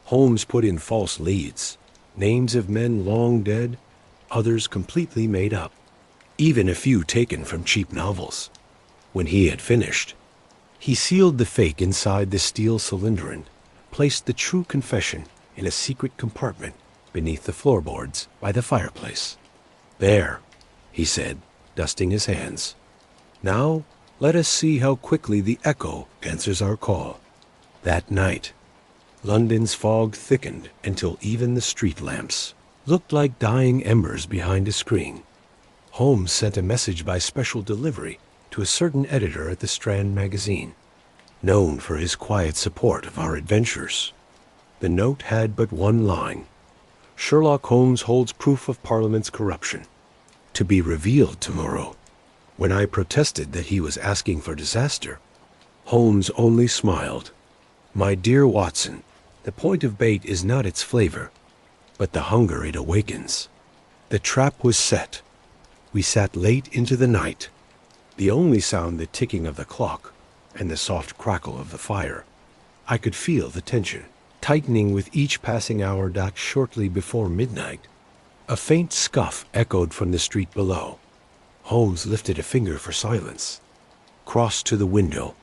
Holmes put in false leads, names of men long dead, others completely made up, even a few taken from cheap novels. When he had finished, he sealed the fake inside the steel cylinder and placed the true confession in a secret compartment beneath the floorboards by the fireplace. "There," he said, dusting his hands. "Now let us see how quickly the echo answers our call." That night, London's fog thickened until even the street lamps looked like dying embers behind a screen. Holmes sent a message by special delivery to a certain editor at the Strand magazine, known for his quiet support of our adventures. The note had but one line: "Sherlock Holmes holds proof of Parliament's corruption, to be revealed tomorrow." When I protested that he was asking for disaster, Holmes only smiled. "My dear Watson, the point of bait is not its flavor, but the hunger it awakens." The trap was set. We sat late into the night, the only sound the ticking of the clock and the soft crackle of the fire. I could feel the tension tightening with each passing hour. Shortly before midnight, a faint scuff echoed from the street below. Holmes lifted a finger for silence, crossed to the window,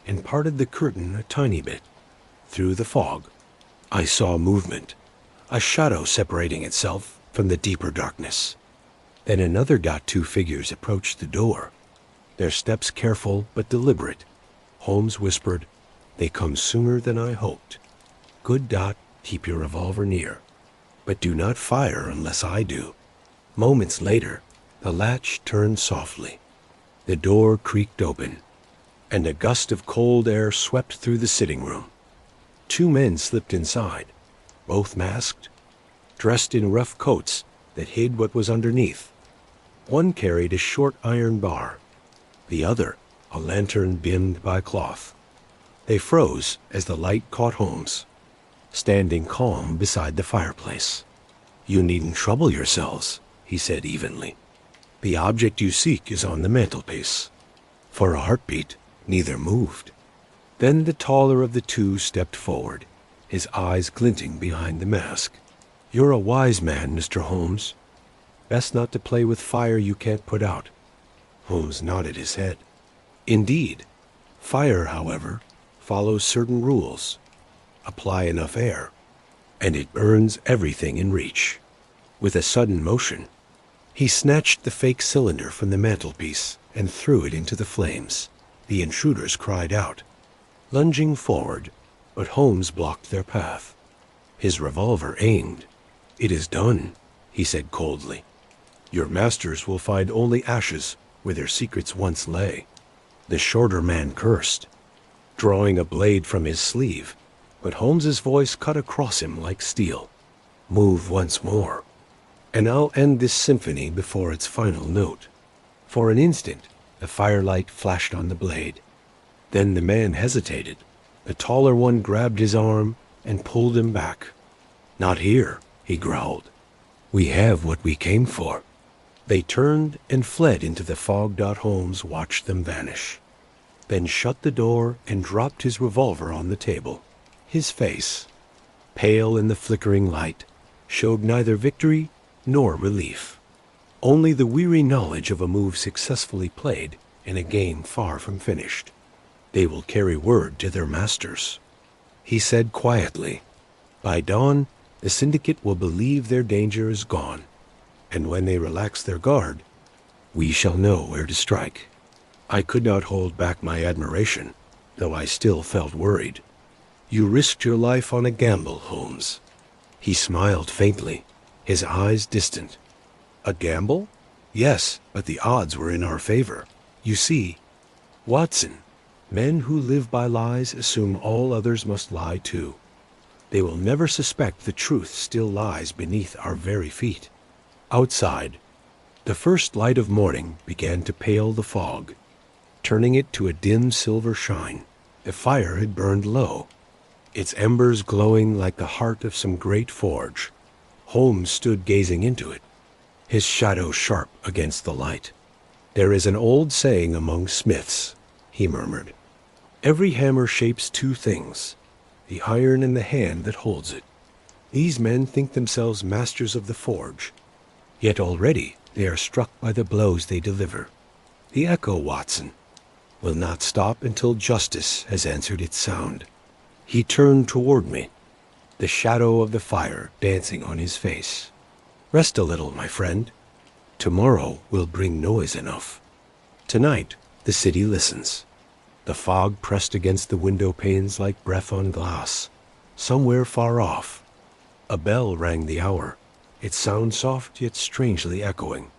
and parted the curtain a tiny bit. Through the fog, I saw movement, a shadow separating itself from the deeper darkness. Then another. Two figures approached the door, their steps careful but deliberate. Holmes whispered, "They come sooner than I hoped. Good. Keep your revolver near, but do not fire unless I do." Moments later, the latch turned softly. The door creaked open, and a gust of cold air swept through the sitting room. Two men slipped inside, both masked, dressed in rough coats that hid what was underneath. One carried a short iron bar, the other a lantern dimmed by cloth. They froze as the light caught Holmes, standing calm beside the fireplace. "You needn't trouble yourselves," he said evenly. "The object you seek is on the mantelpiece." For a heartbeat, neither moved. Then the taller of the two stepped forward, his eyes glinting behind the mask. "You're a wise man, Mr. Holmes. Best not to play with fire you can't put out." Holmes nodded his head. "Indeed. Fire, however, follows certain rules. Apply enough air, and it burns everything in reach." With a sudden motion, he snatched the fake cylinder from the mantelpiece and threw it into the flames. The intruders cried out, lunging forward, but Holmes blocked their path. His revolver aimed. "It is done," he said coldly. "Your masters will find only ashes where their secrets once lay." The shorter man cursed, drawing a blade from his sleeve, but Holmes's voice cut across him like steel. "Move once more, and I'll end this symphony before its final note." For an instant, the firelight flashed on the blade. Then the man hesitated. The taller one grabbed his arm and pulled him back. "Not here," he growled. "We have what we came for." They turned and fled into the fog. Holmes watched them vanish, then shut the door and dropped his revolver on the table. His face, pale in the flickering light, showed neither victory nor relief, only the weary knowledge of a move successfully played in a game far from finished. "They will carry word to their masters," he said quietly. "By dawn, the syndicate will believe their danger is gone, and when they relax their guard, we shall know where to strike." I could not hold back my admiration, though I still felt worried. "You risked your life on a gamble, Holmes." He smiled faintly, his eyes distant. "A gamble? Yes, but the odds were in our favor. You see, Watson, men who live by lies assume all others must lie too. They will never suspect the truth still lies beneath our very feet." Outside, the first light of morning began to pale the fog, turning it to a dim silver shine. The fire had burned low, its embers glowing like the heart of some great forge. Holmes stood gazing into it, his shadow sharp against the light. "There is an old saying among smiths," he murmured. "Every hammer shapes two things, the iron and the hand that holds it. These men think themselves masters of the forge, yet already they are struck by the blows they deliver. The echo, Watson. will not stop until justice has answered its sound. He turned toward me, the shadow of the fire dancing on his face. Rest a little, my friend. Tomorrow will bring noise enough. Tonight, the city listens. The fog pressed against the window panes like breath on glass. Somewhere far off, a bell rang the hour, its sound soft yet strangely echoing.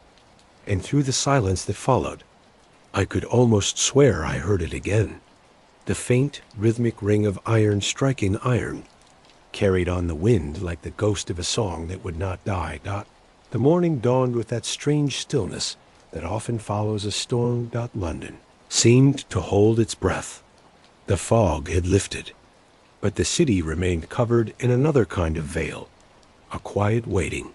And through the silence that followed, I could almost swear I heard it again. The faint, rhythmic ring of iron striking iron, carried on the wind like the ghost of a song that would not die. The morning dawned with that strange stillness that often follows a storm. London seemed to hold its breath. The fog had lifted, but the city remained covered in another kind of veil, a quiet waiting,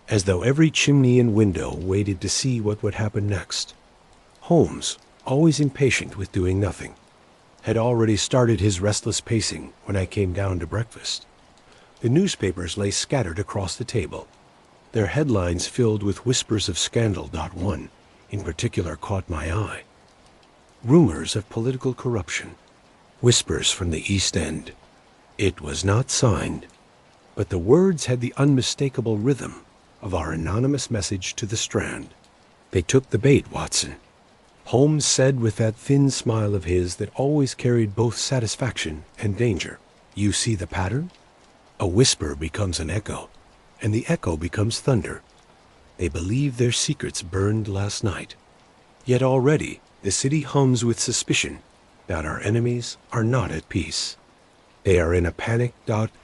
as though every chimney and window waited to see what would happen next. Holmes, always impatient with doing nothing, had already started his restless pacing when I came down to breakfast. The newspapers lay scattered across the table, their headlines filled with whispers of scandal. One, in particular, caught my eye. Rumors of political corruption, whispers from the East End. It was not signed, but the words had the unmistakable rhythm of our anonymous message to the Strand. They took the bait, Watson. Holmes said with that thin smile of his that always carried both satisfaction and danger. You see the pattern? A whisper becomes an echo, and the echo becomes thunder. They believe their secrets burned last night. Yet already the city hums with suspicion that our enemies are not at peace. They are in a panic.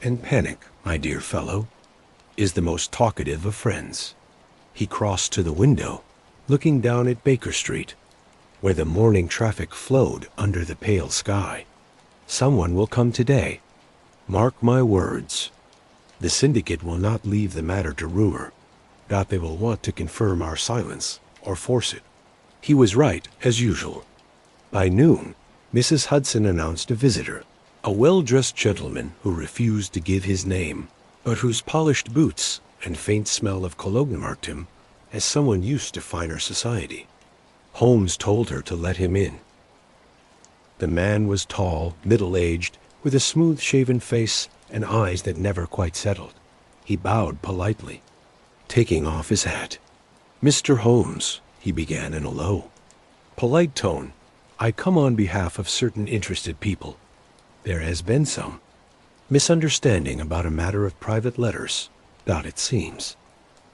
And panic, my dear fellow, is the most talkative of friends. He crossed to the window, looking down at Baker Street, where the morning traffic flowed under the pale sky. Someone will come today. Mark my words. The syndicate will not leave the matter to rumor. They will want to confirm our silence or force it. He was right, as usual. By noon, Mrs. Hudson announced a visitor, a well-dressed gentleman who refused to give his name, but whose polished boots and faint smell of cologne marked him as someone used to finer society. Holmes told her to let him in. The man was tall, middle-aged, with a smooth-shaven face and eyes that never quite settled. He bowed politely, taking off his hat. "Mr. Holmes," he began in a low, polite tone, "I come on behalf of certain interested people. There has been some misunderstanding about a matter of private letters. It seems.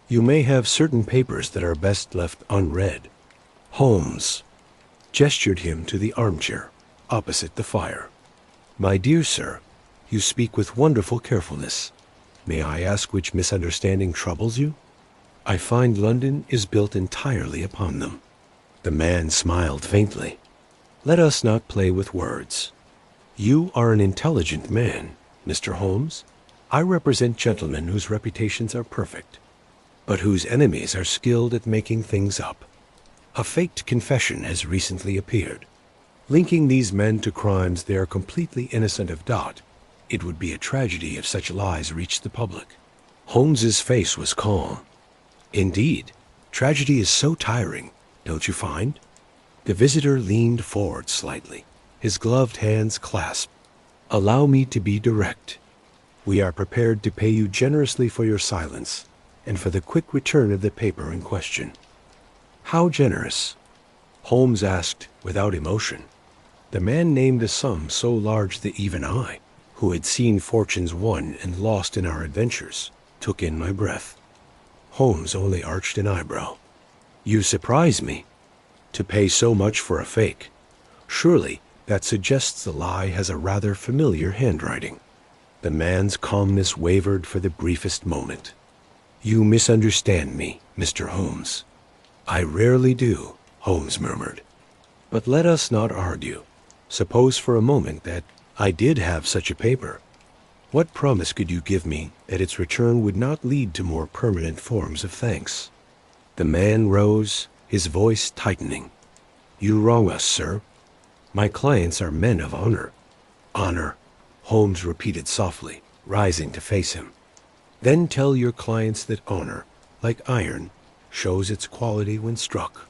You may have certain papers that are best left unread." Holmes gestured him to the armchair opposite the fire. "My dear sir, you speak with wonderful carefulness. May I ask which misunderstanding troubles you? I find London is built entirely upon them." The man smiled faintly. "Let us not play with words. You are an intelligent man, Mr. Holmes. I represent gentlemen whose reputations are perfect, but whose enemies are skilled at making things up. A faked confession has recently appeared, linking these men to crimes they are completely innocent of. It would be a tragedy if such lies reached the public." Holmes's face was calm. "Indeed, tragedy is so tiring, don't you find?" The visitor leaned forward slightly, his gloved hands clasped. "Allow me to be direct. We are prepared to pay you generously for your silence and for the quick return of the paper in question." "How generous?" Holmes asked without emotion. The man named a sum so large that even I, who had seen fortunes won and lost in our adventures, took in my breath. Holmes only arched an eyebrow. "You surprise me. To pay so much for a fake. Surely that suggests the lie has a rather familiar handwriting." The man's calmness wavered for the briefest moment. "You misunderstand me, Mr. Holmes." "I rarely do," Holmes murmured. "But let us not argue. Suppose for a moment that I did have such a paper. What promise could you give me that its return would not lead to more permanent forms of thanks?" The man rose, his voice tightening. "You wrong us, sir. My clients are men of honor." "Honor," Holmes repeated softly, rising to face him. "Then tell your clients that honor, like iron, shows its quality when struck.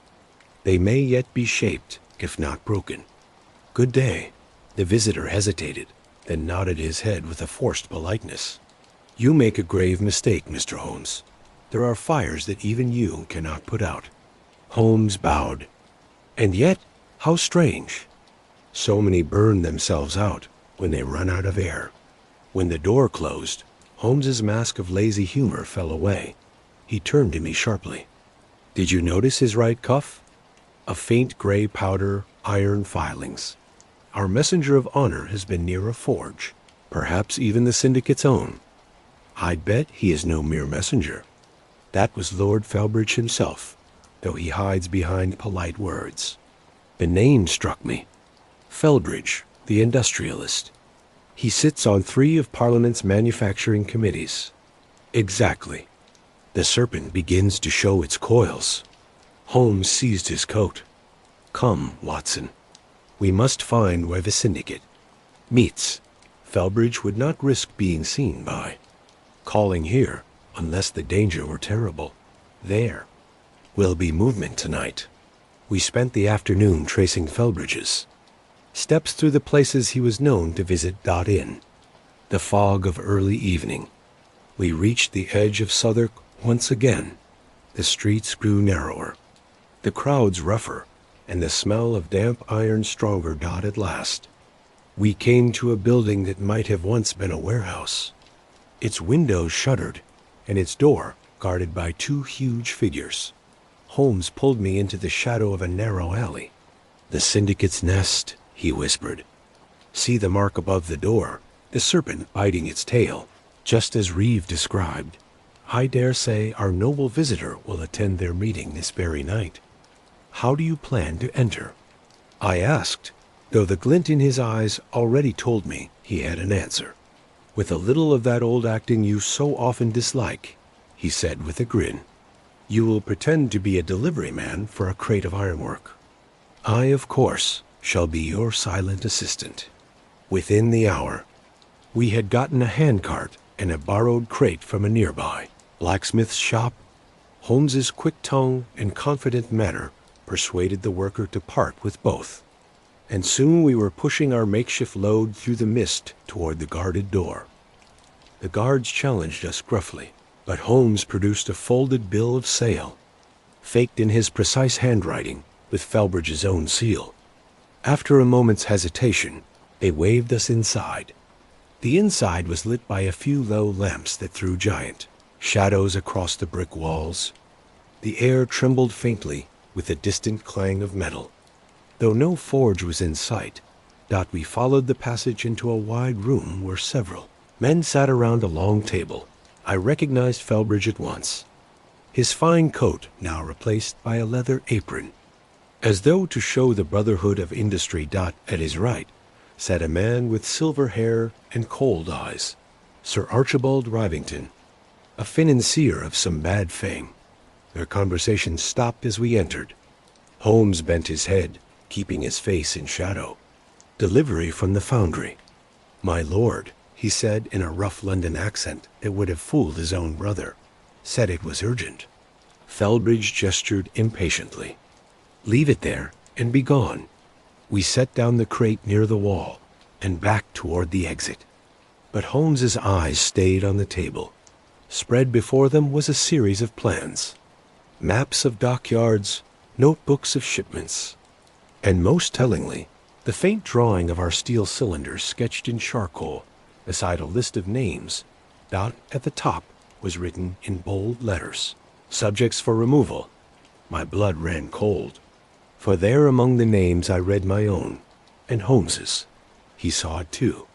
They may yet be shaped, if not broken. Good day. The visitor hesitated, then nodded his head with a forced politeness. You make a grave mistake, Mr. Holmes. There are fires that even you cannot put out. Holmes bowed. And yet, how strange. So many burn themselves out when they run out of air. When the door closed, Holmes's mask of lazy humor fell away. He turned to me sharply. Did you notice his right cuff? A faint gray powder, iron filings. Our messenger of honor has been near a forge, perhaps even the syndicate's own. I'd bet he is no mere messenger. That was Lord Felbridge himself, though he hides behind polite words. The name struck me. Felbridge, the industrialist. He sits on 3 of Parliament's manufacturing committees. Exactly. The serpent begins to show its coils. Holmes seized his coat. Come, Watson. We must find where the syndicate meets. Felbridge would not risk being seen by calling here unless the danger were terrible. There will be movement tonight. We spent the afternoon tracing Felbridge's steps through the places he was known to visit. In the fog of early evening, we reached the edge of Southwark once again. The streets grew narrower, the crowds rougher, and the smell of damp iron stronger. At last, we came to a building that might have once been a warehouse. Its windows shuttered, and its door guarded by 2 huge figures. Holmes pulled me into the shadow of a narrow alley. The syndicate's nest, he whispered. See the mark above the door, the serpent biting its tail, just as Reeve described. I dare say our noble visitor will attend their meeting this very night. How do you plan to enter? I asked, though the glint in his eyes already told me he had an answer. With a little of that old acting you so often dislike, he said with a grin. You will pretend to be a delivery man for a crate of ironwork. I, of course, shall be your silent assistant. Within the hour, we had gotten a handcart and a borrowed crate from a nearby blacksmith's shop. Holmes's quick tongue and confident manner persuaded the worker to part with both, and soon we were pushing our makeshift load through the mist toward the guarded door. The guards challenged us gruffly, but Holmes produced a folded bill of sale, faked in his precise handwriting with Felbridge's own seal. After a moment's hesitation, they waved us inside. The inside was lit by a few low lamps that threw giant shadows across the brick walls. The air trembled faintly with the distant clang of metal. Though no forge was in sight, we followed the passage into a wide room where several men sat around a long table. I recognized Felbridge at once, his fine coat now replaced by a leather apron. As though to show the brotherhood of industry, at his right sat a man with silver hair and cold eyes, Sir Archibald Rivington, a financier of some bad fame. Their conversation stopped as we entered. Holmes bent his head, keeping his face in shadow. Delivery from the foundry. My lord, he said in a rough London accent that would have fooled his own brother, said it was urgent. Felbridge gestured impatiently. Leave it there and be gone. We set down the crate near the wall and backed toward the exit. But Holmes's eyes stayed on the table. Spread before them was a series of plans. Maps of dockyards, notebooks of shipments, and most tellingly, the faint drawing of our steel cylinders sketched in charcoal beside a list of names. At the top was written in bold letters, subjects for removal. My blood ran cold, for there among the names I read my own and Holmes's. He saw it too.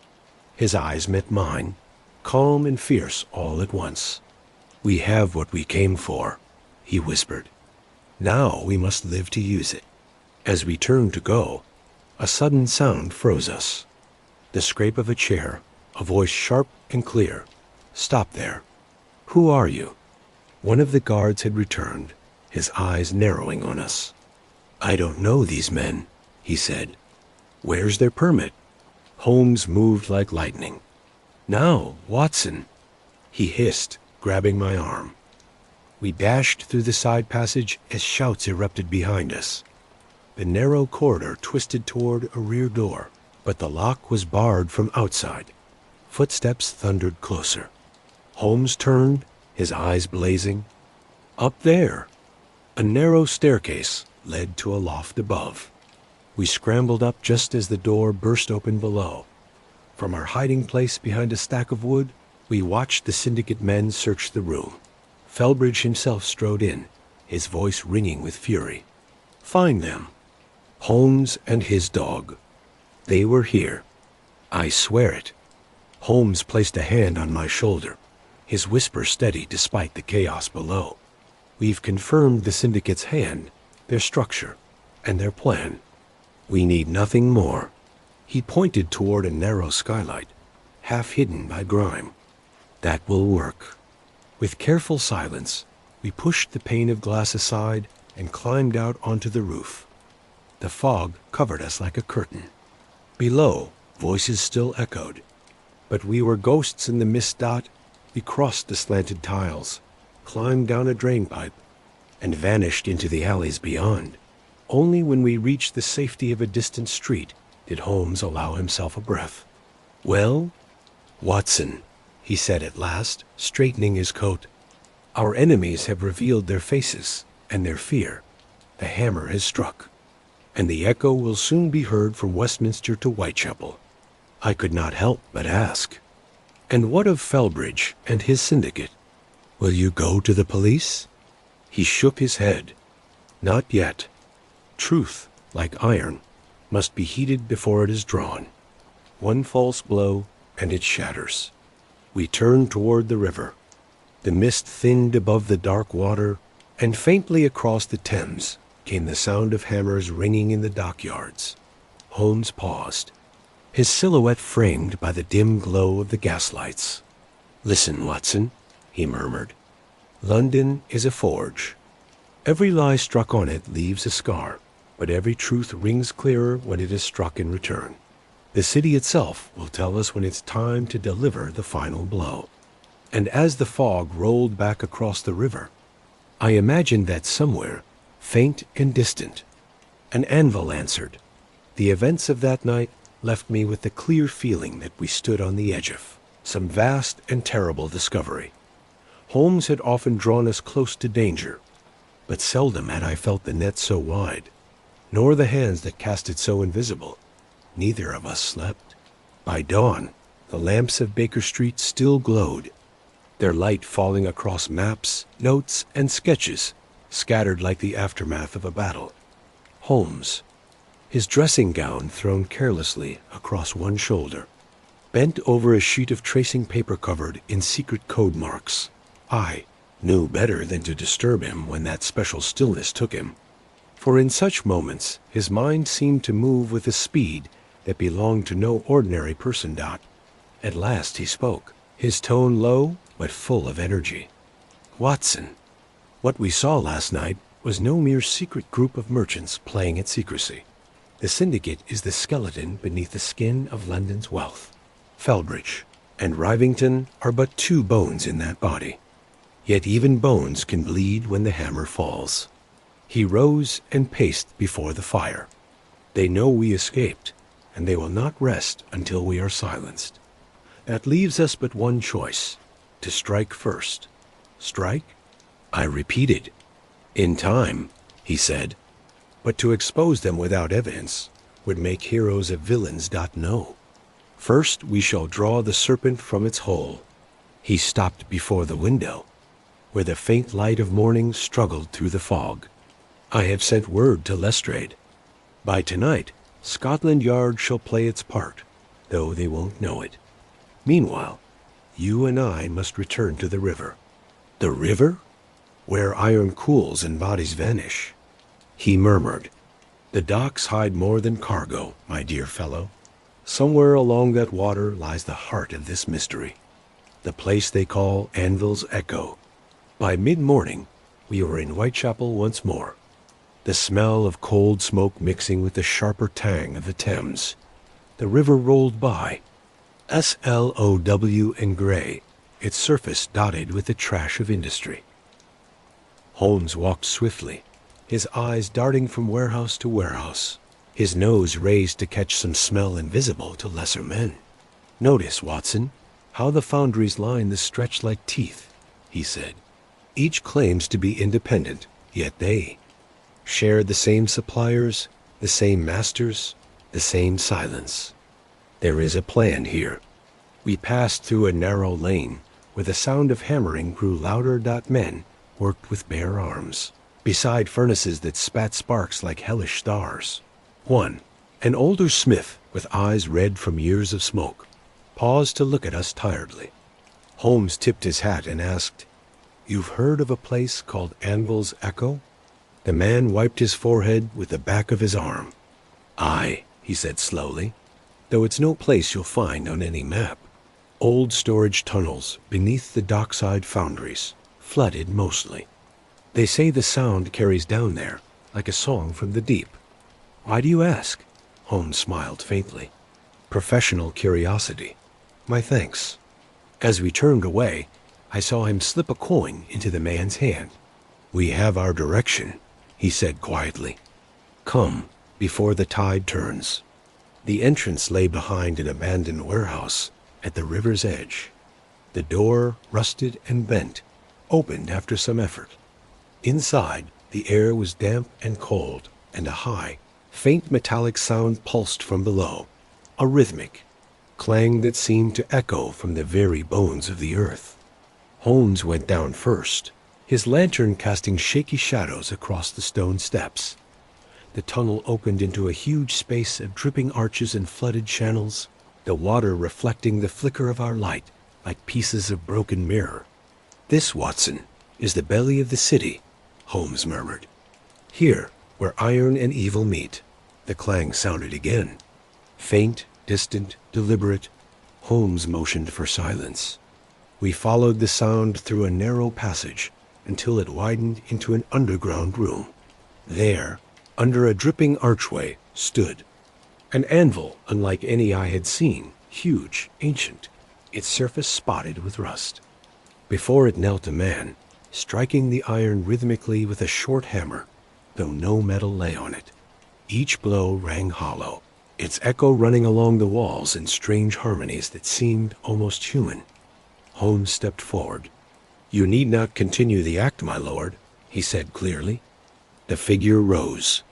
His eyes met mine, calm and fierce all at once. We have what we came for, he whispered. Now we must live to use it. As we turned to go, a sudden sound froze us. The scrape of a chair, a voice sharp and clear. Stop there. Who are you? One of the guards had returned, his eyes narrowing on us. I don't know these men, he said. Where's their permit? Holmes moved like lightning. Now, Watson, he hissed, grabbing my arm. We dashed through the side passage as shouts erupted behind us. The narrow corridor twisted toward a rear door, but the lock was barred from outside. Footsteps thundered closer. Holmes turned, his eyes blazing. Up there! A narrow staircase led to a loft above. We scrambled up just as the door burst open below. From our hiding place behind a stack of wood, we watched the syndicate men search the room. Felbridge himself strode in, his voice ringing with fury. Find them. Holmes and his dog. They were here. I swear it. Holmes placed a hand on my shoulder, his whisper steady despite the chaos below. We've confirmed the syndicate's hand, their structure, and their plan. We need nothing more. He pointed toward a narrow skylight, half hidden by grime. That will work. With careful silence, we pushed the pane of glass aside and climbed out onto the roof. The fog covered us like a curtain. Below, voices still echoed. But we were ghosts in the mist dot. We crossed the slanted tiles, climbed down a drainpipe, and vanished into the alleys beyond. Only when we reached the safety of a distant street did Holmes allow himself a breath. Well, Watson, he said at last, straightening his coat, our enemies have revealed their faces and their fear. The hammer has struck, and the echo will soon be heard from Westminster to Whitechapel. I could not help but ask, and what of Felbridge and his syndicate? Will you go to the police? He shook his head. Not yet. Truth, like iron, must be heated before it is drawn. One false blow, and it shatters. We turned toward the river. The mist thinned above the dark water, and faintly across the Thames came the sound of hammers ringing in the dockyards. Holmes paused, his silhouette framed by the dim glow of the gaslights. Listen, Watson, he murmured. London is a forge. Every lie struck on it leaves a scar, but every truth rings clearer when it is struck in return. The city itself will tell us when it's time to deliver the final blow. And as the fog rolled back across the river, I imagined that somewhere, faint and distant, an anvil answered. The events of that night left me with the clear feeling that we stood on the edge of some vast and terrible discovery. Holmes had often drawn us close to danger, but seldom had I felt the net so wide, nor the hands that cast it so invisible. Neither of us slept. By dawn, the lamps of Baker Street still glowed, their light falling across maps, notes, and sketches, scattered like the aftermath of a battle. Holmes, his dressing gown thrown carelessly across one shoulder, bent over a sheet of tracing paper covered in secret code marks. I knew better than to disturb him when that special stillness took him, for in such moments his mind seemed to move with a speed that belonged to no ordinary person. At last he spoke, his tone low but full of energy. Watson, what we saw last night was no mere secret group of merchants playing at secrecy. The syndicate is the skeleton beneath the skin of London's wealth. Felbridge and Rivington are but two bones in that body. Yet even bones can bleed when the hammer falls. He rose and paced before the fire. They know we escaped, and they will not rest until we are silenced. That leaves us but one choice, to strike first. Strike? I repeated. In time, he said. But to expose them without evidence would make heroes of villains. No. First we shall draw the serpent from its hole. He stopped before the window, where the faint light of morning struggled through the fog. I have sent word to Lestrade. By tonight, Scotland Yard shall play its part, though they won't know it. Meanwhile, you and I must return to the river. The river? Where iron cools and bodies vanish. He murmured, The docks hide more than cargo, my dear fellow. Somewhere along that water lies the heart of this mystery, the place they call Anvil's Echo. By mid-morning, we were in Whitechapel once more, the smell of cold smoke mixing with the sharper tang of the Thames. The river rolled by, slow and gray, its surface dotted with the trash of industry. Holmes walked swiftly, his eyes darting from warehouse to warehouse, his nose raised to catch some smell invisible to lesser men. "Notice, Watson, how the foundries line the stretch like teeth," he said. "Each claims to be independent, yet they share the same suppliers, the same masters, the same silence. There is a plan here." We passed through a narrow lane where the sound of hammering grew louder. Men worked with bare arms, beside furnaces that spat sparks like hellish stars. One, an older smith with eyes red from years of smoke, paused to look at us tiredly. Holmes tipped his hat and asked, "You've heard of a place called Anvil's Echo?" The man wiped his forehead with the back of his arm. "Aye," he said slowly, "though it's no place you'll find on any map. Old storage tunnels beneath the dockside foundries, flooded mostly. They say the sound carries down there like a song from the deep." "Why do you ask?" Holmes smiled faintly. "Professional curiosity. My thanks." As we turned away, I saw him slip a coin into the man's hand. "We have our direction," he said quietly. "Come, before the tide turns." The entrance lay behind an abandoned warehouse at the river's edge. The door, rusted and bent, opened after some effort. Inside, the air was damp and cold, and a high, faint metallic sound pulsed from below, a rhythmic clang that seemed to echo from the very bones of the earth. Holmes went down first, his lantern casting shaky shadows across the stone steps. The tunnel opened into a huge space of dripping arches and flooded channels, the water reflecting the flicker of our light like pieces of broken mirror. "This, Watson, is the belly of the city," Holmes murmured. "Here, where iron and evil meet." The clang sounded again. Faint, distant, deliberate, Holmes motioned for silence. We followed the sound through a narrow passage until it widened into an underground room. There, under a dripping archway, stood an anvil unlike any I had seen, huge, ancient, its surface spotted with rust. Before it knelt a man, striking the iron rhythmically with a short hammer, though no metal lay on it. Each blow rang hollow, its echo running along the walls in strange harmonies that seemed almost human. Holmes stepped forward. "You need not continue the act, my lord," he said clearly. The figure rose.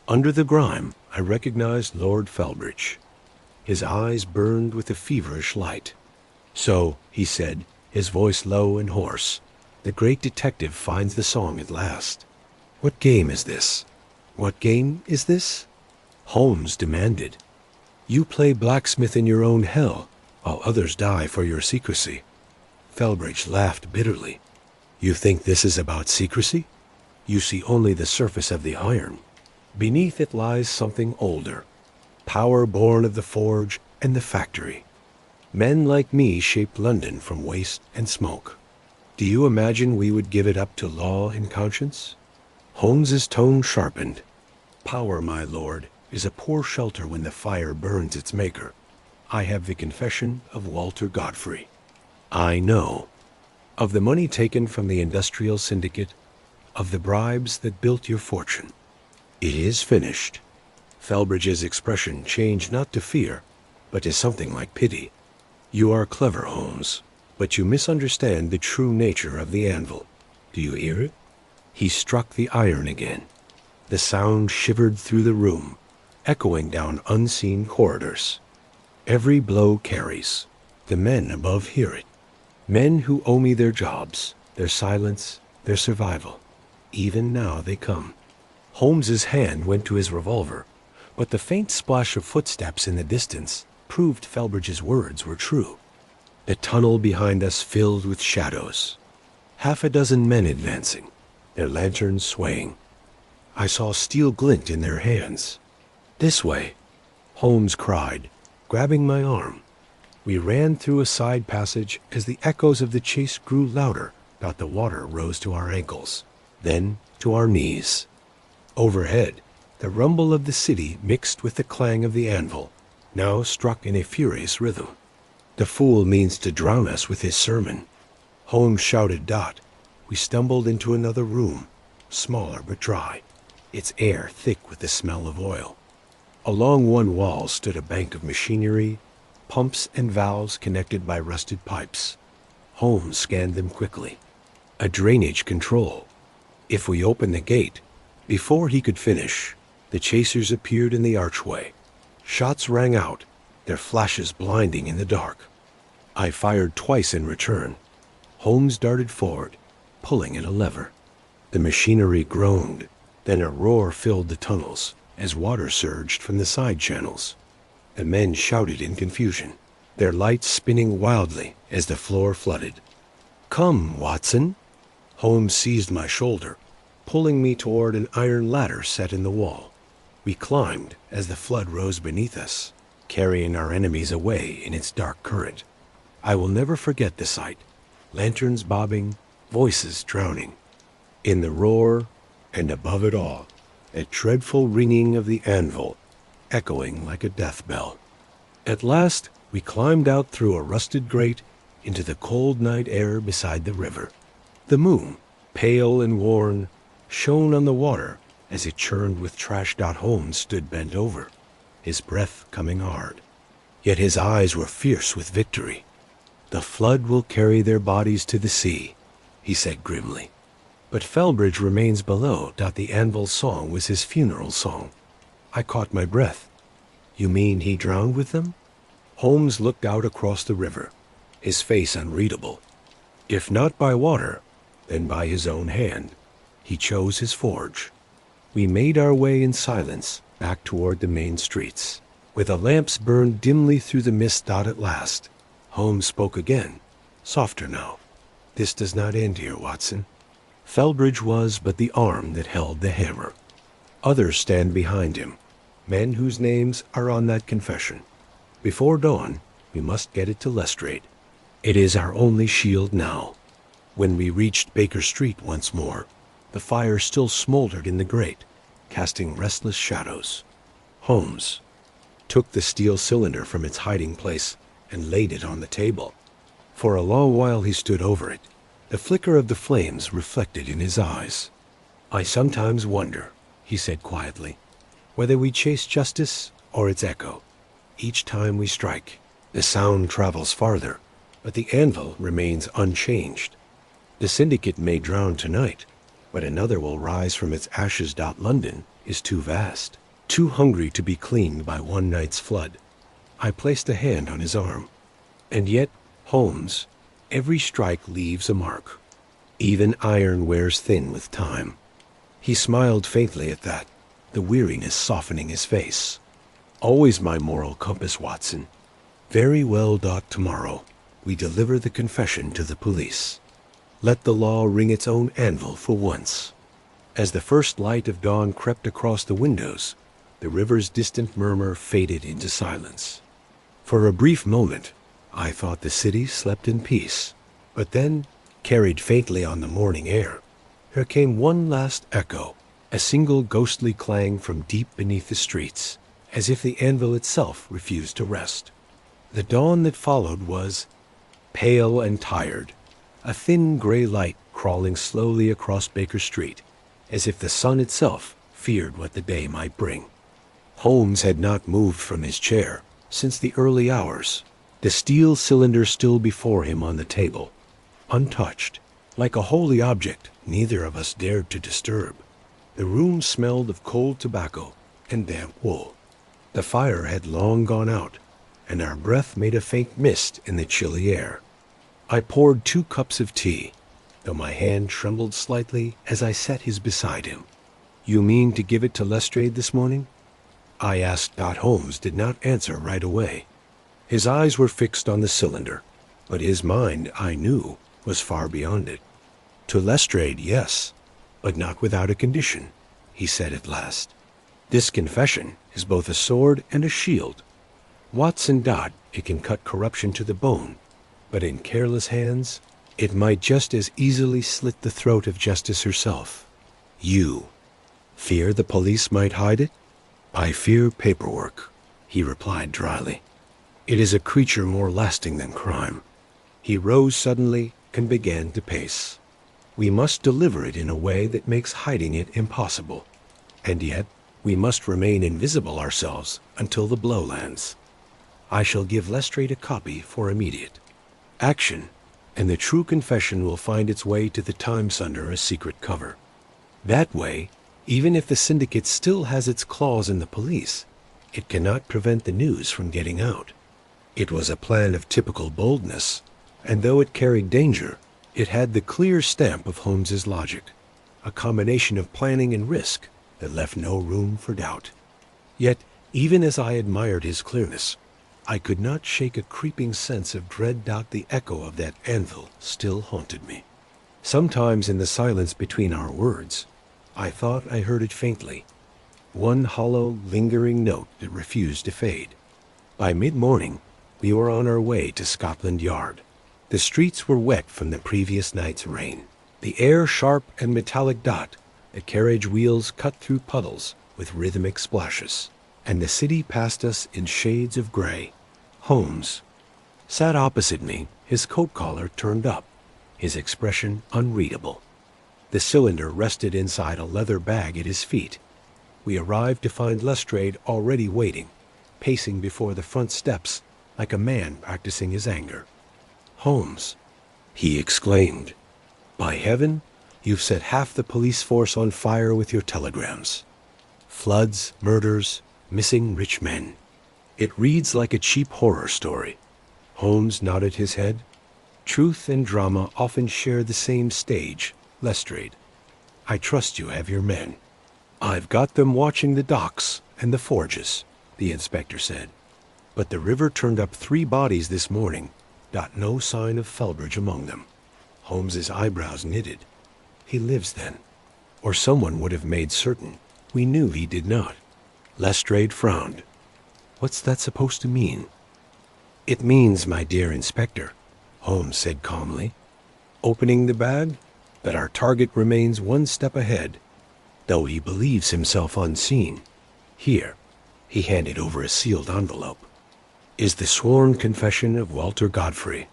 Under the grime, I recognized Lord Felbridge. His eyes burned with a feverish light. "So," he said, his voice low and hoarse, "the great detective finds the song at last. What game is this? What game is this?" Holmes demanded. "You play blacksmith in your own hell, while others die for your secrecy." Felbridge laughed bitterly. "You think this is about secrecy? You see only the surface of the iron. Beneath it lies something older, power born of the forge and the factory. Men like me shaped London from waste and smoke. Do you imagine we would give it up to law and conscience?" Holmes's tone sharpened. "Power, my lord, is a poor shelter when the fire burns its maker. I have the confession of Walter Godfrey. I know. Of the money taken from the industrial syndicate, of the bribes that built your fortune. It is finished." Felbridge's expression changed not to fear, but to something like pity. "You are clever, Holmes, but you misunderstand the true nature of the anvil. Do you hear it?" He struck the iron again. The sound shivered through the room, echoing down unseen corridors. "Every blow carries. The men above hear it. Men who owe me their jobs, their silence, their survival. Even now they come." Holmes's hand went to his revolver, but the faint splash of footsteps in the distance proved Felbridge's words were true. The tunnel behind us filled with shadows. Half a dozen men advancing, their lanterns swaying. I saw steel glint in their hands. "This way," Holmes cried, grabbing my arm. We ran through a side passage as the echoes of the chase grew louder, but the water rose to our ankles, then to our knees. Overhead, the rumble of the city mixed with the clang of the anvil, now struck in a furious rhythm. "The fool means to drown us with his sermon." Holmes shouted. We stumbled into another room, smaller but dry. its air thick with the smell of oil. Along one wall stood a bank of machinery, pumps and valves connected by rusted pipes. Holmes scanned them quickly. A drainage control. If we open the gate, before he could finish, the chasers appeared in the archway. Shots rang out, their flashes blinding in the dark. I fired twice in return. Holmes darted forward, pulling at a lever. The machinery groaned, then a roar filled the tunnels as water surged from the side channels. The men shouted in confusion, their lights spinning wildly as the floor flooded. "Come, Watson!" Holmes seized my shoulder, pulling me toward an iron ladder set in the wall. We climbed as the flood rose beneath us, carrying our enemies away in its dark current. I will never forget the sight. Lanterns bobbing, voices drowning. In the roar, and above it all, a dreadful ringing of the anvil, echoing like a death bell. At last, we climbed out through a rusted grate into the cold night air beside the river. The moon, pale and worn, shone on the water as it churned with trash. Holmes stood bent over, his breath coming hard. Yet his eyes were fierce with victory. "The flood will carry their bodies to the sea," he said grimly. "But Felbridge remains below." The Anvil's song was his funeral song. I caught my breath. "You mean he drowned with them?" Holmes looked out across the river, his face unreadable. If not by water, then by his own hand. He chose his forge. We made our way in silence back toward the main streets, where the lamps burned dimly through the mist. At last, Holmes spoke again, softer now. "This does not end here, Watson. Felbridge was but the arm that held the hammer. Others stand behind him, men whose names are on that confession. Before dawn, we must get it to Lestrade. It is our only shield now." When we reached Baker Street once more, the fire still smoldered in the grate, casting restless shadows. Holmes took the steel cylinder from its hiding place and laid it on the table. For a long while he stood over it, the flicker of the flames reflected in his eyes. "I sometimes wonder," he said quietly, "whether we chase justice or its echo. Each time we strike, the sound travels farther, but the anvil remains unchanged. The syndicate may drown tonight, but another will rise from its ashes. London is too vast, too hungry to be cleaned by one night's flood." I placed a hand on his arm. "And yet, Holmes, every strike leaves a mark. Even iron wears thin with time." He smiled faintly at that, the weariness softening his face. "Always my moral compass, Watson. Very well. Tomorrow, we deliver the confession to the police. Let the law ring its own anvil for once." As the first light of dawn crept across the windows, the river's distant murmur faded into silence. For a brief moment, I thought the city slept in peace. But then, carried faintly on the morning air, there came one last echo, a single ghostly clang from deep beneath the streets, as if the anvil itself refused to rest. The dawn that followed was pale and tired, a thin gray light crawling slowly across Baker Street, as if the sun itself feared what the day might bring. Holmes had not moved from his chair since the early hours, the steel cylinder still before him on the table, untouched, like a holy object neither of us dared to disturb. The room smelled of cold tobacco and damp wool. The fire had long gone out, and our breath made a faint mist in the chilly air. I poured 2 cups of tea, though my hand trembled slightly as I set his beside him. "You mean to give it to Lestrade this morning?" I asked. Holmes did not answer right away. His eyes were fixed on the cylinder, but his mind, I knew, was far beyond it. "To Lestrade, yes, but not without a condition," he said at last. "This confession is both a sword and a shield. Watson, it can cut corruption to the bone, but in careless hands, it might just as easily slit the throat of justice herself. You fear the police might hide it?" "I fear paperwork," he replied dryly. "It is a creature more lasting than crime." He rose suddenly and began to pace. "We must deliver it in a way that makes hiding it impossible. And yet, we must remain invisible ourselves until the blow lands. I shall give Lestrade a copy for immediate action, and the true confession will find its way to the Times under a secret cover. That way, even if the syndicate still has its claws in the police, it cannot prevent the news from getting out. It was a plan of typical boldness, and though it carried danger, it had the clear stamp of Holmes's logic, a combination of planning and risk that left no room for doubt. Yet, even as I admired his clearness, I could not shake a creeping sense of dread. The echo of that anvil still haunted me. Sometimes in the silence between our words, I thought I heard it faintly, one hollow, lingering note that refused to fade. By mid-morning, we were on our way to Scotland Yard. The streets were wet from the previous night's rain, the air sharp and metallic. The carriage wheels cut through puddles with rhythmic splashes, and the city passed us in shades of gray. Holmes sat opposite me, his coat collar turned up, his expression unreadable. The cylinder rested inside a leather bag at his feet. We arrived to find Lestrade already waiting, pacing before the front steps like a man practicing his anger. "Holmes," he exclaimed, "by heaven, you've set half the police force on fire with your telegrams. Floods, murders, missing rich men. It reads like a cheap horror story." Holmes nodded his head. "Truth and drama often share the same stage, Lestrade. I trust you have your men." "I've got them watching the docks and the forges," the inspector said. "But the river turned up 3 bodies this morning. No sign of Felbridge among them." Holmes's eyebrows knitted. "He lives, then. Or someone would have made certain. We knew he did not." Lestrade frowned. "What's that supposed to mean?" "It means, my dear inspector," Holmes said calmly, opening the bag, "that our target remains one step ahead, though he believes himself unseen. Here," he handed over a sealed envelope, "is the sworn confession of Walter Godfrey.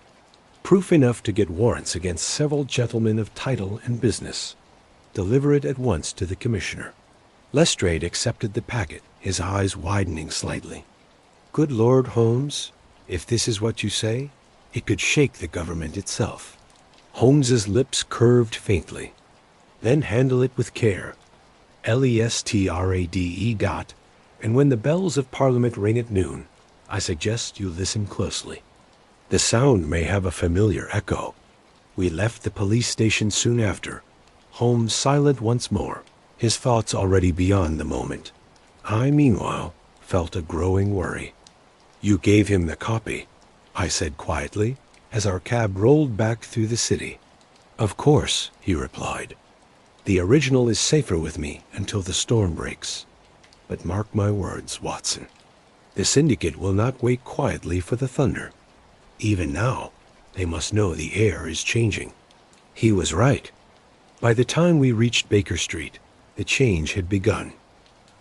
Proof enough to get warrants against several gentlemen of title and business. Deliver it at once to the commissioner." Lestrade accepted the packet, his eyes widening slightly. "Good Lord, Holmes, if this is what you say, it could shake the government itself." Holmes's lips curved faintly. "Then handle it with care. Lestrade. And when the bells of Parliament ring at noon, I suggest you listen closely. The sound may have a familiar echo." We left the police station soon after, Holmes silent once more, his thoughts already beyond the moment. I, meanwhile, felt a growing worry. "You gave him the copy," I said quietly, as our cab rolled back through the city. "Of course," he replied. "The original is safer with me until the storm breaks. But mark my words, Watson. The syndicate will not wait quietly for the thunder. Even now, they must know the air is changing." He was right. By the time we reached Baker Street, the change had begun.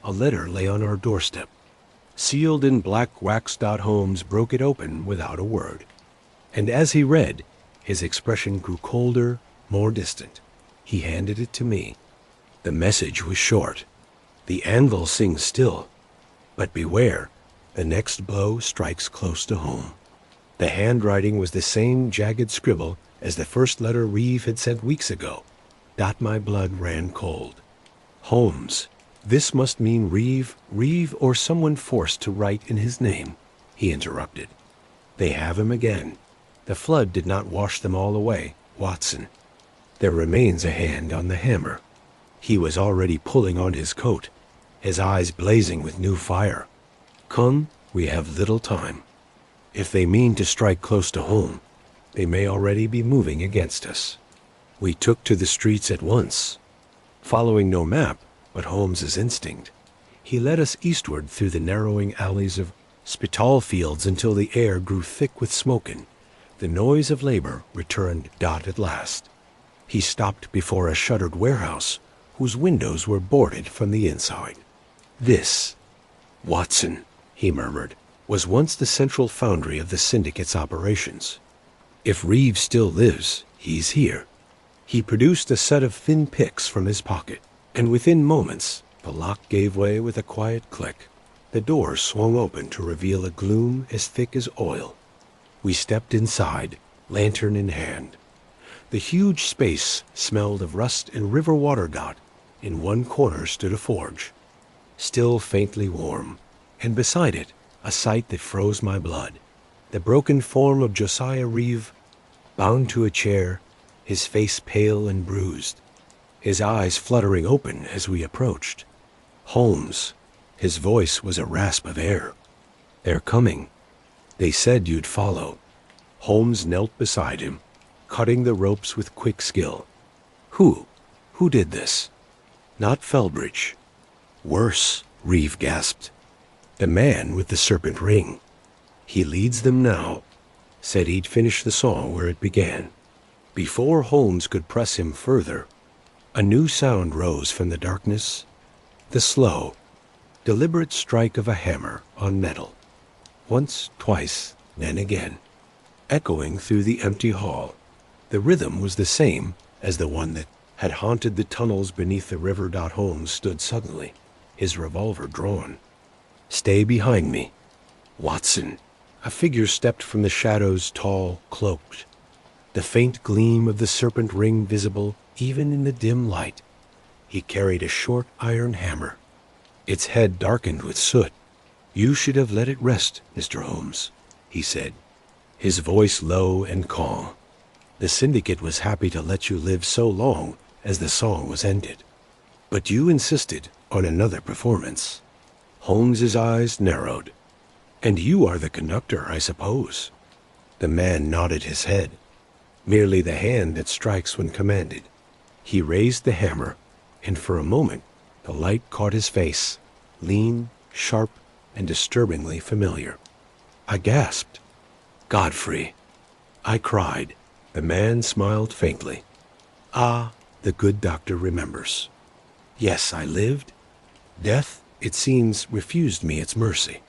A letter lay on our doorstep. Sealed in black wax. Holmes broke it open without a word. And as he read, his expression grew colder, more distant. He handed it to me. The message was short. "The anvil sings still, but beware, the next blow strikes close to home." The handwriting was the same jagged scribble as the first letter Reeve had sent weeks ago. My blood ran cold. "Holmes, this must mean Reeve or someone forced to write in his name," he interrupted. "They have him again. The flood did not wash them all away, Watson. There remains a hand on the hammer." He was already pulling on his coat, his eyes blazing with new fire. "Come, we have little time. If they mean to strike close to home, they may already be moving against us." We took to the streets at once, following no map but Holmes's instinct. He led us eastward through the narrowing alleys of Spitalfields until the air grew thick with smoke. The noise of labor returned. At last, he stopped before a shuttered warehouse whose windows were boarded from the inside. "This, Watson," he murmured, "was once the central foundry of the syndicate's operations. If Reeve still lives, he's here." He produced a set of thin picks from his pocket, and within moments The lock gave way with a quiet click. The door swung open to reveal a gloom as thick as oil. We stepped inside, lantern in hand. The huge space smelled of rust and river water. In one corner stood a forge, still faintly warm, and beside it a sight that froze my blood. The broken form of Josiah Reeve, bound to a chair, his face pale and bruised, his eyes fluttering open as we approached. Holmes, his voice was a rasp of air. "They're coming. They said you'd follow." Holmes knelt beside him, cutting the ropes with quick skill. Who did this?" "Not Felbridge." "Worse," Reeve gasped. "The man with the serpent ring. He leads them now. Said he'd finish the song where it began." Before Holmes could press him further, a new sound rose from the darkness. The slow, deliberate strike of a hammer on metal. Once, twice, then again, echoing through the empty hall. The rhythm was the same as the one that had haunted the tunnels beneath the river. Holmes stood suddenly, his revolver drawn. "Stay behind me, Watson." A figure stepped from the shadows, tall, cloaked, the faint gleam of the serpent ring visible even in the dim light. He carried a short iron hammer, its head darkened with soot. "You should have let it rest, Mr. Holmes," he said, his voice low and calm. "The syndicate was happy to let you live so long as the song was ended. But you insisted on another performance." Holmes's eyes narrowed. "And you are the conductor, I suppose?" The man nodded his head, merely the hand that strikes when commanded. He raised the hammer, and for a moment the light caught his face, lean, sharp, and disturbingly familiar. I gasped. "Godfrey!" I cried. The man smiled faintly. "Ah, the good doctor remembers. Yes, I lived. Death, it seems, refused me its mercy.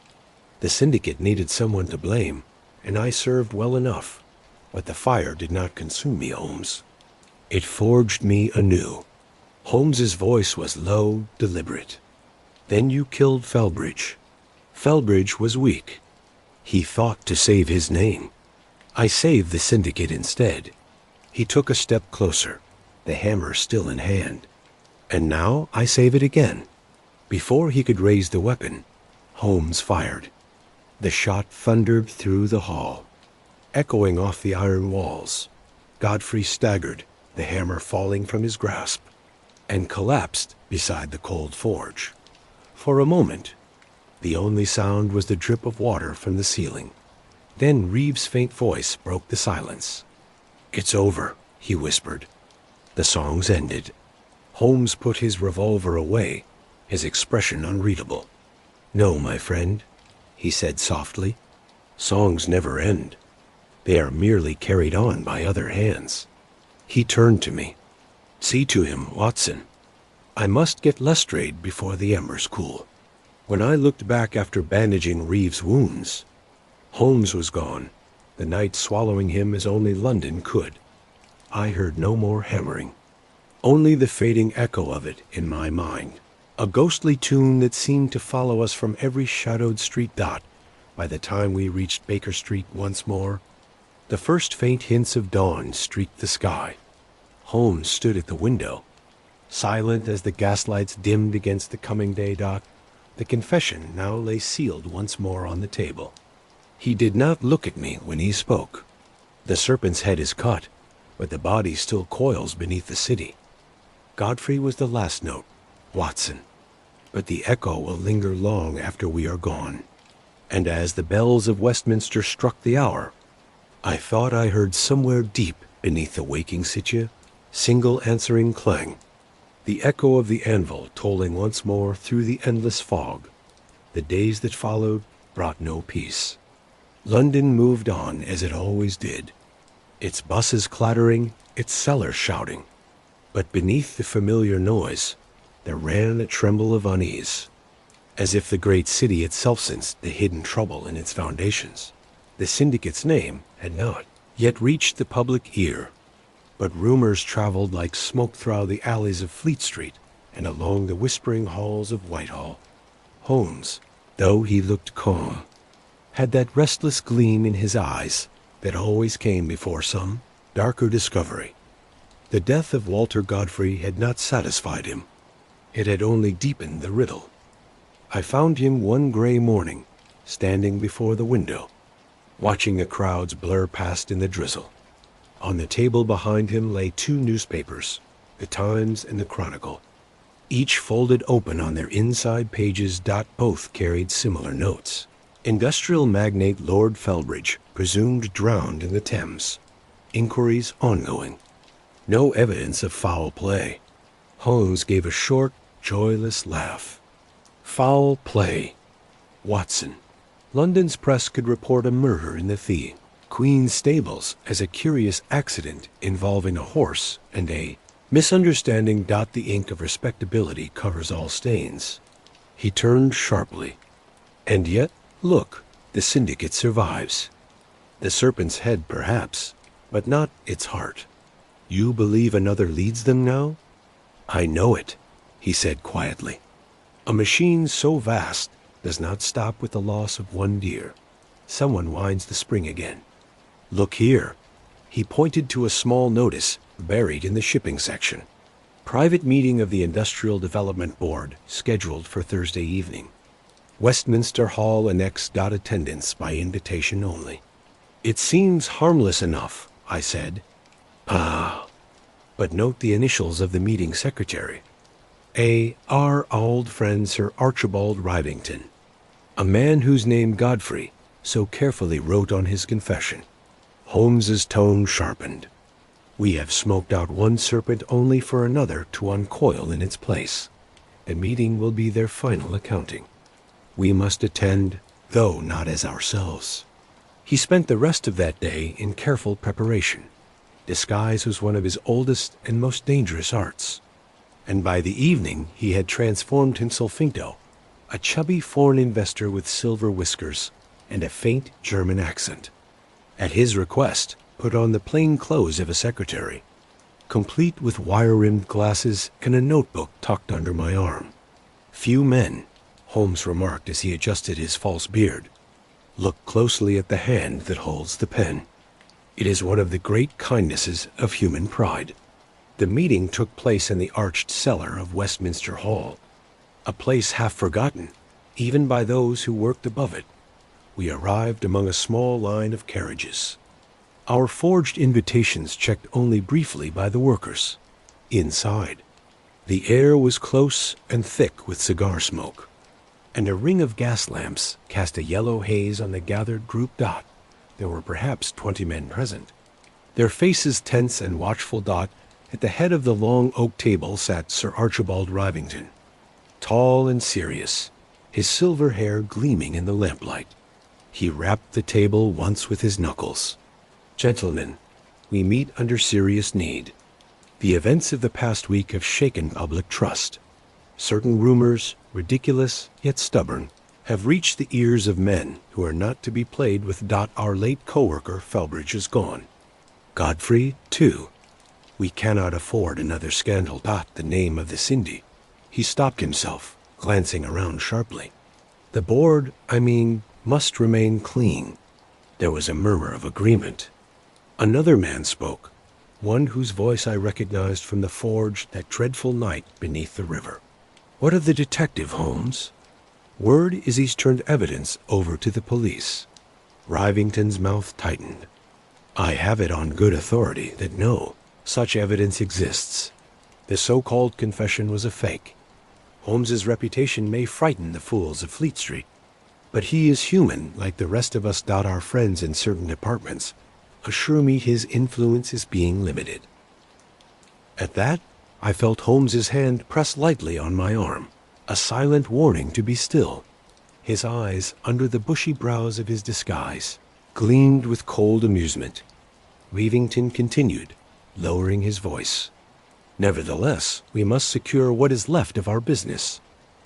The syndicate needed someone to blame, and I served well enough. But the fire did not consume me, Holmes. It forged me anew." Holmes's voice was low, deliberate. "Then you killed Felbridge. Felbridge was weak. He thought to save his name. I saved the syndicate instead." He took a step closer, the hammer still in hand. "And now I save it again." Before he could raise the weapon, Holmes fired. The shot thundered through the hall, echoing off the iron walls. Godfrey staggered, the hammer falling from his grasp, and collapsed beside the cold forge. For a moment, the only sound was the drip of water from the ceiling. Then Reeve's faint voice broke the silence. "It's over," he whispered. The song's ended. Holmes put his revolver away, his expression unreadable. "No, my friend," he said softly. "Songs never end. They are merely carried on by other hands." He turned to me. "See to him, Watson. I must get Lestrade before the embers cool." When I looked back after bandaging Reeve's wounds, Holmes was gone, the night swallowing him as only London could. I heard no more hammering, only the fading echo of it in my mind, a ghostly tune that seemed to follow us from every shadowed street. By the time we reached Baker Street once more, the first faint hints of dawn streaked the sky. Holmes stood at the window, silent as the gaslights dimmed against the coming day. The confession now lay sealed once more on the table. He did not look at me when he spoke. "The serpent's head is cut, but the body still coils beneath the city. Godfrey was the last note, Watson, but the echo will linger long after we are gone." And as the bells of Westminster struck the hour, I thought I heard somewhere deep beneath the waking city, single answering clang, the echo of the Anvil tolling once more through the endless fog. The days that followed brought no peace. London moved on as it always did, its buses clattering, its cellars shouting. But beneath the familiar noise, there ran a tremble of unease, as if the great city itself sensed the hidden trouble in its foundations. The syndicate's name had not yet reached the public ear, but rumors traveled like smoke through the alleys of Fleet Street and along the whispering halls of Whitehall. Holmes, though he looked calm, had that restless gleam in his eyes that always came before some darker discovery. The death of Walter Godfrey had not satisfied him. It had only deepened the riddle. I found him one gray morning, standing before the window, watching the crowds blur past in the drizzle. On the table behind him lay two newspapers, the Times and the Chronicle, each folded open on their inside pages. Both carried similar notes. Industrial magnate Lord Felbridge presumed drowned in the Thames. Inquiries ongoing. No evidence of foul play. Holmes gave a short, joyless laugh. Foul play. Watson. London's press could report a murder in the Thea, Queen's Stables as a curious accident involving a horse and a misunderstanding. The ink of respectability covers all stains. He turned sharply. And yet, look, the syndicate survives. The serpent's head, perhaps, but not its heart. You believe another leads them now? I know it, he said quietly. A machine so vast does not stop with the loss of one deer. Someone winds the spring again. Look here. He pointed to a small notice buried in the shipping section. Private meeting of the Industrial Development Board scheduled for Thursday evening. Westminster Hall annexed. Attendance by invitation only. It seems harmless enough, I said. Ah, but note the initials of the meeting secretary. Our old friend Sir Archibald Rivington, a man whose name Godfrey so carefully wrote on his confession. Holmes's tone sharpened. We have smoked out one serpent only for another to uncoil in its place. The meeting will be their final accounting. We must attend, though not as ourselves. He spent the rest of that day in careful preparation. Disguise was one of his oldest and most dangerous arts. And by the evening he had transformed himself into a chubby foreign investor with silver whiskers and a faint German accent. At his request, put on the plain clothes of a secretary, complete with wire-rimmed glasses and a notebook tucked under my arm. Few men, Holmes remarked as he adjusted his false beard, look closely at the hand that holds the pen. It is one of the great kindnesses of human pride. The meeting took place in the arched cellar of Westminster Hall, a place half forgotten, even by those who worked above it. We arrived among a small line of carriages. Our forged invitations checked only briefly by the workers. Inside, the air was close and thick with cigar smoke, and a ring of gas lamps cast a yellow haze on the gathered group. There were perhaps 20 men present. Their faces tense and watchful. At the head of the long oak table sat Sir Archibald Rivington, tall and serious, his silver hair gleaming in the lamplight. He rapped the table once with his knuckles. Gentlemen, we meet under serious need. The events of the past week have shaken public trust. Certain rumors, ridiculous yet stubborn, have reached the ears of men who are not to be played with. Our late co-worker Felbridge is gone. Godfrey, too. We cannot afford another scandal. The name of the Cindy. He stopped himself, glancing around sharply. The board, must remain clean. There was a murmur of agreement. Another man spoke, one whose voice I recognized from the forge that dreadful night beneath the river. What of the detective, Holmes? Word is he's turned evidence over to the police. Rivington's mouth tightened. I have it on good authority that no such evidence exists. The so-called confession was a fake. Holmes's reputation may frighten the fools of Fleet Street, but he is human like the rest of us. Our friends in certain departments assure me his influence is being limited. At that, I felt Holmes's hand press lightly on my arm, a silent warning to be still. His eyes, under the bushy brows of his disguise, gleamed with cold amusement. Rivington continued, lowering his voice. Nevertheless, we must secure what is left of our business,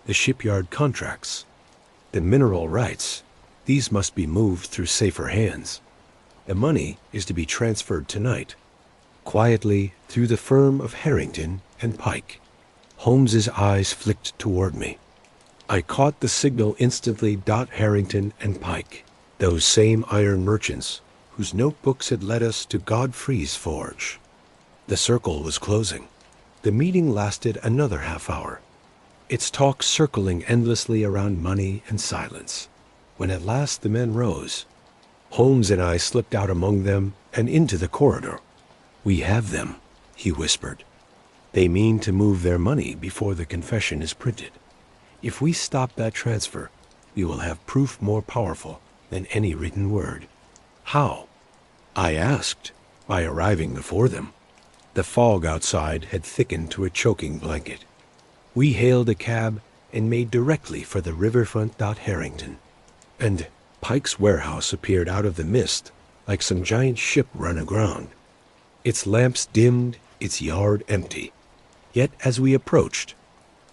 the shipyard contracts, the mineral rights. These must be moved through safer hands. The money is to be transferred tonight, quietly through the firm of Harrington and Pike. Holmes's eyes flicked toward me. I caught the signal instantly. Harrington and Pike, those same iron merchants whose notebooks had led us to Godfrey's forge. The circle was closing. The meeting lasted another half hour, its talk circling endlessly around money and silence. When at last the men rose, Holmes and I slipped out among them and into the corridor. "We have them," he whispered. "They mean to move their money before the confession is printed. If we stop that transfer, we will have proof more powerful than any written word." "How?" I asked. "By arriving before them." The fog outside had thickened to a choking blanket. We hailed a cab and made directly for the riverfront. Harrington and Pike's warehouse appeared out of the mist like some giant ship run aground. Its lamps dimmed, its yard empty. Yet as we approached,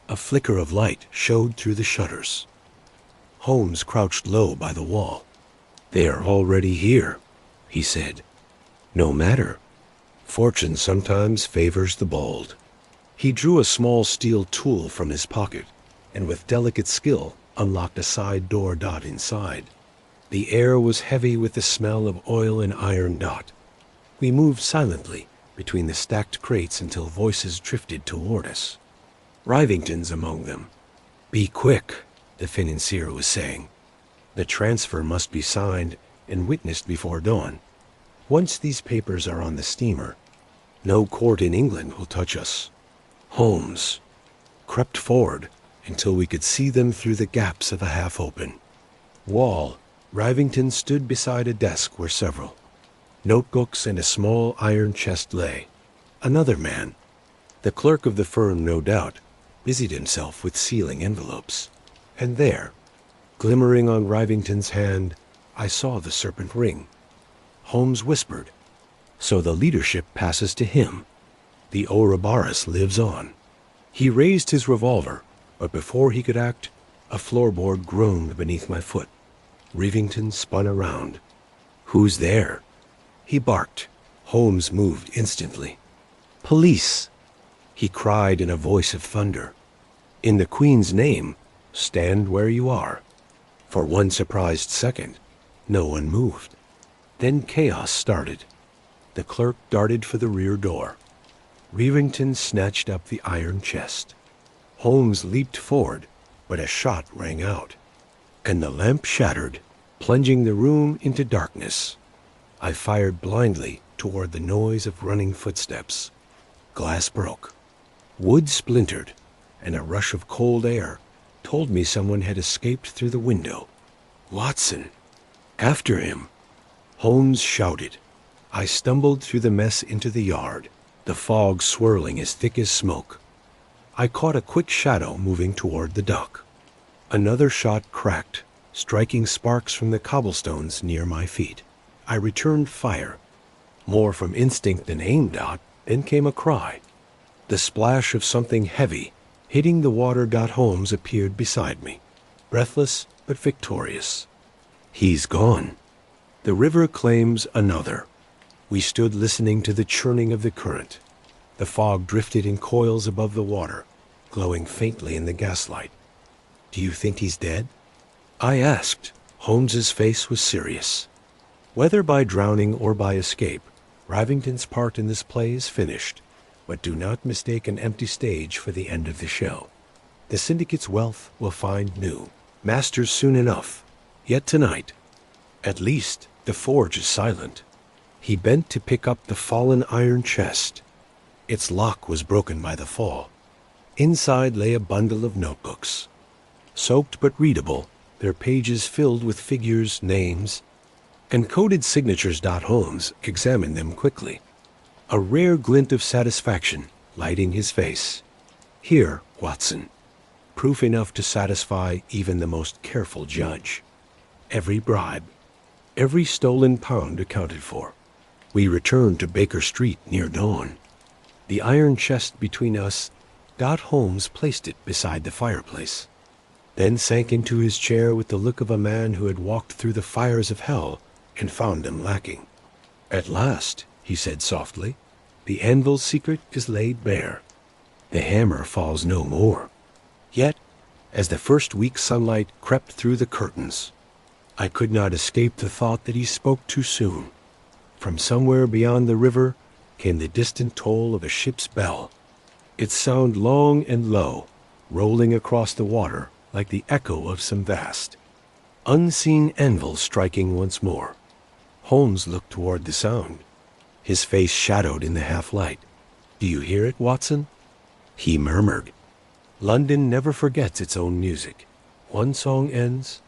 a flicker of light showed through the shutters. Holmes crouched low by the wall. "They are already here," he said. "No matter. Fortune sometimes favors the bold." He drew a small steel tool from his pocket, and with delicate skill unlocked a side door. Inside, the air was heavy with the smell of oil and iron. We moved silently between the stacked crates until voices drifted toward us. Rivington's among them. "Be quick," the financier was saying. "The transfer must be signed and witnessed before dawn. Once these papers are on the steamer, no court in England will touch us." Holmes crept forward until we could see them through the gaps of a half-open wall. Rivington stood beside a desk where several notebooks and a small iron chest lay. Another man, the clerk of the firm no doubt, busied himself with sealing envelopes. And there, glimmering on Rivington's hand, I saw the serpent ring. Holmes whispered, "So the leadership passes to him. The Ouroboros lives on." He raised his revolver, but before he could act, a floorboard groaned beneath my foot. Rivington spun around. "Who's there?" he barked. Holmes moved instantly. "Police!" he cried in a voice of thunder. "In the Queen's name, stand where you are." For one surprised second, no one moved. Then chaos started. The clerk darted for the rear door. Rivington snatched up the iron chest. Holmes leaped forward, but a shot rang out, and the lamp shattered, plunging the room into darkness. I fired blindly toward the noise of running footsteps. Glass broke. Wood splintered, and a rush of cold air told me someone had escaped through the window. "Watson!" "After him!" Holmes shouted. I stumbled through the mess into the yard, the fog swirling as thick as smoke. I caught a quick shadow moving toward the dock. Another shot cracked, striking sparks from the cobblestones near my feet. I returned fire, more from instinct than aim. Then came a cry. The splash of something heavy hitting the water. Holmes appeared beside me, breathless but victorious. "He's gone." The river claims another. We stood listening to the churning of the current. The fog drifted in coils above the water, glowing faintly in the gaslight. "Do you think he's dead?" I asked. Holmes's face was serious. "Whether by drowning or by escape, Rivington's part in this play is finished. But do not mistake an empty stage for the end of the show. The syndicate's wealth will find new masters soon enough. Yet tonight, at least, the forge is silent." He bent to pick up the fallen iron chest. Its lock was broken by the fall. Inside lay a bundle of notebooks, soaked but readable, their pages filled with figures, names, and coded signatures. Holmes examined them quickly, a rare glint of satisfaction lighting his face. "Here, Watson, proof enough to satisfy even the most careful judge. Every bribe, every stolen pound accounted for." We returned to Baker Street near dawn. The iron chest between us. Holmes placed it beside the fireplace, then sank into his chair with the look of a man who had walked through the fires of hell and found them lacking. "At last," he said softly, "the Anvil secret is laid bare." The hammer falls no more. Yet, as the first weak sunlight crept through the curtains, I could not escape the thought that he spoke too soon. From somewhere beyond the river came the distant toll of a ship's bell, its sound long and low, rolling across the water like the echo of some vast, unseen anvil striking once more. Holmes looked toward the sound, his face shadowed in the half-light. "Do you hear it, Watson?" He murmured. "London never forgets its own music. One song ends,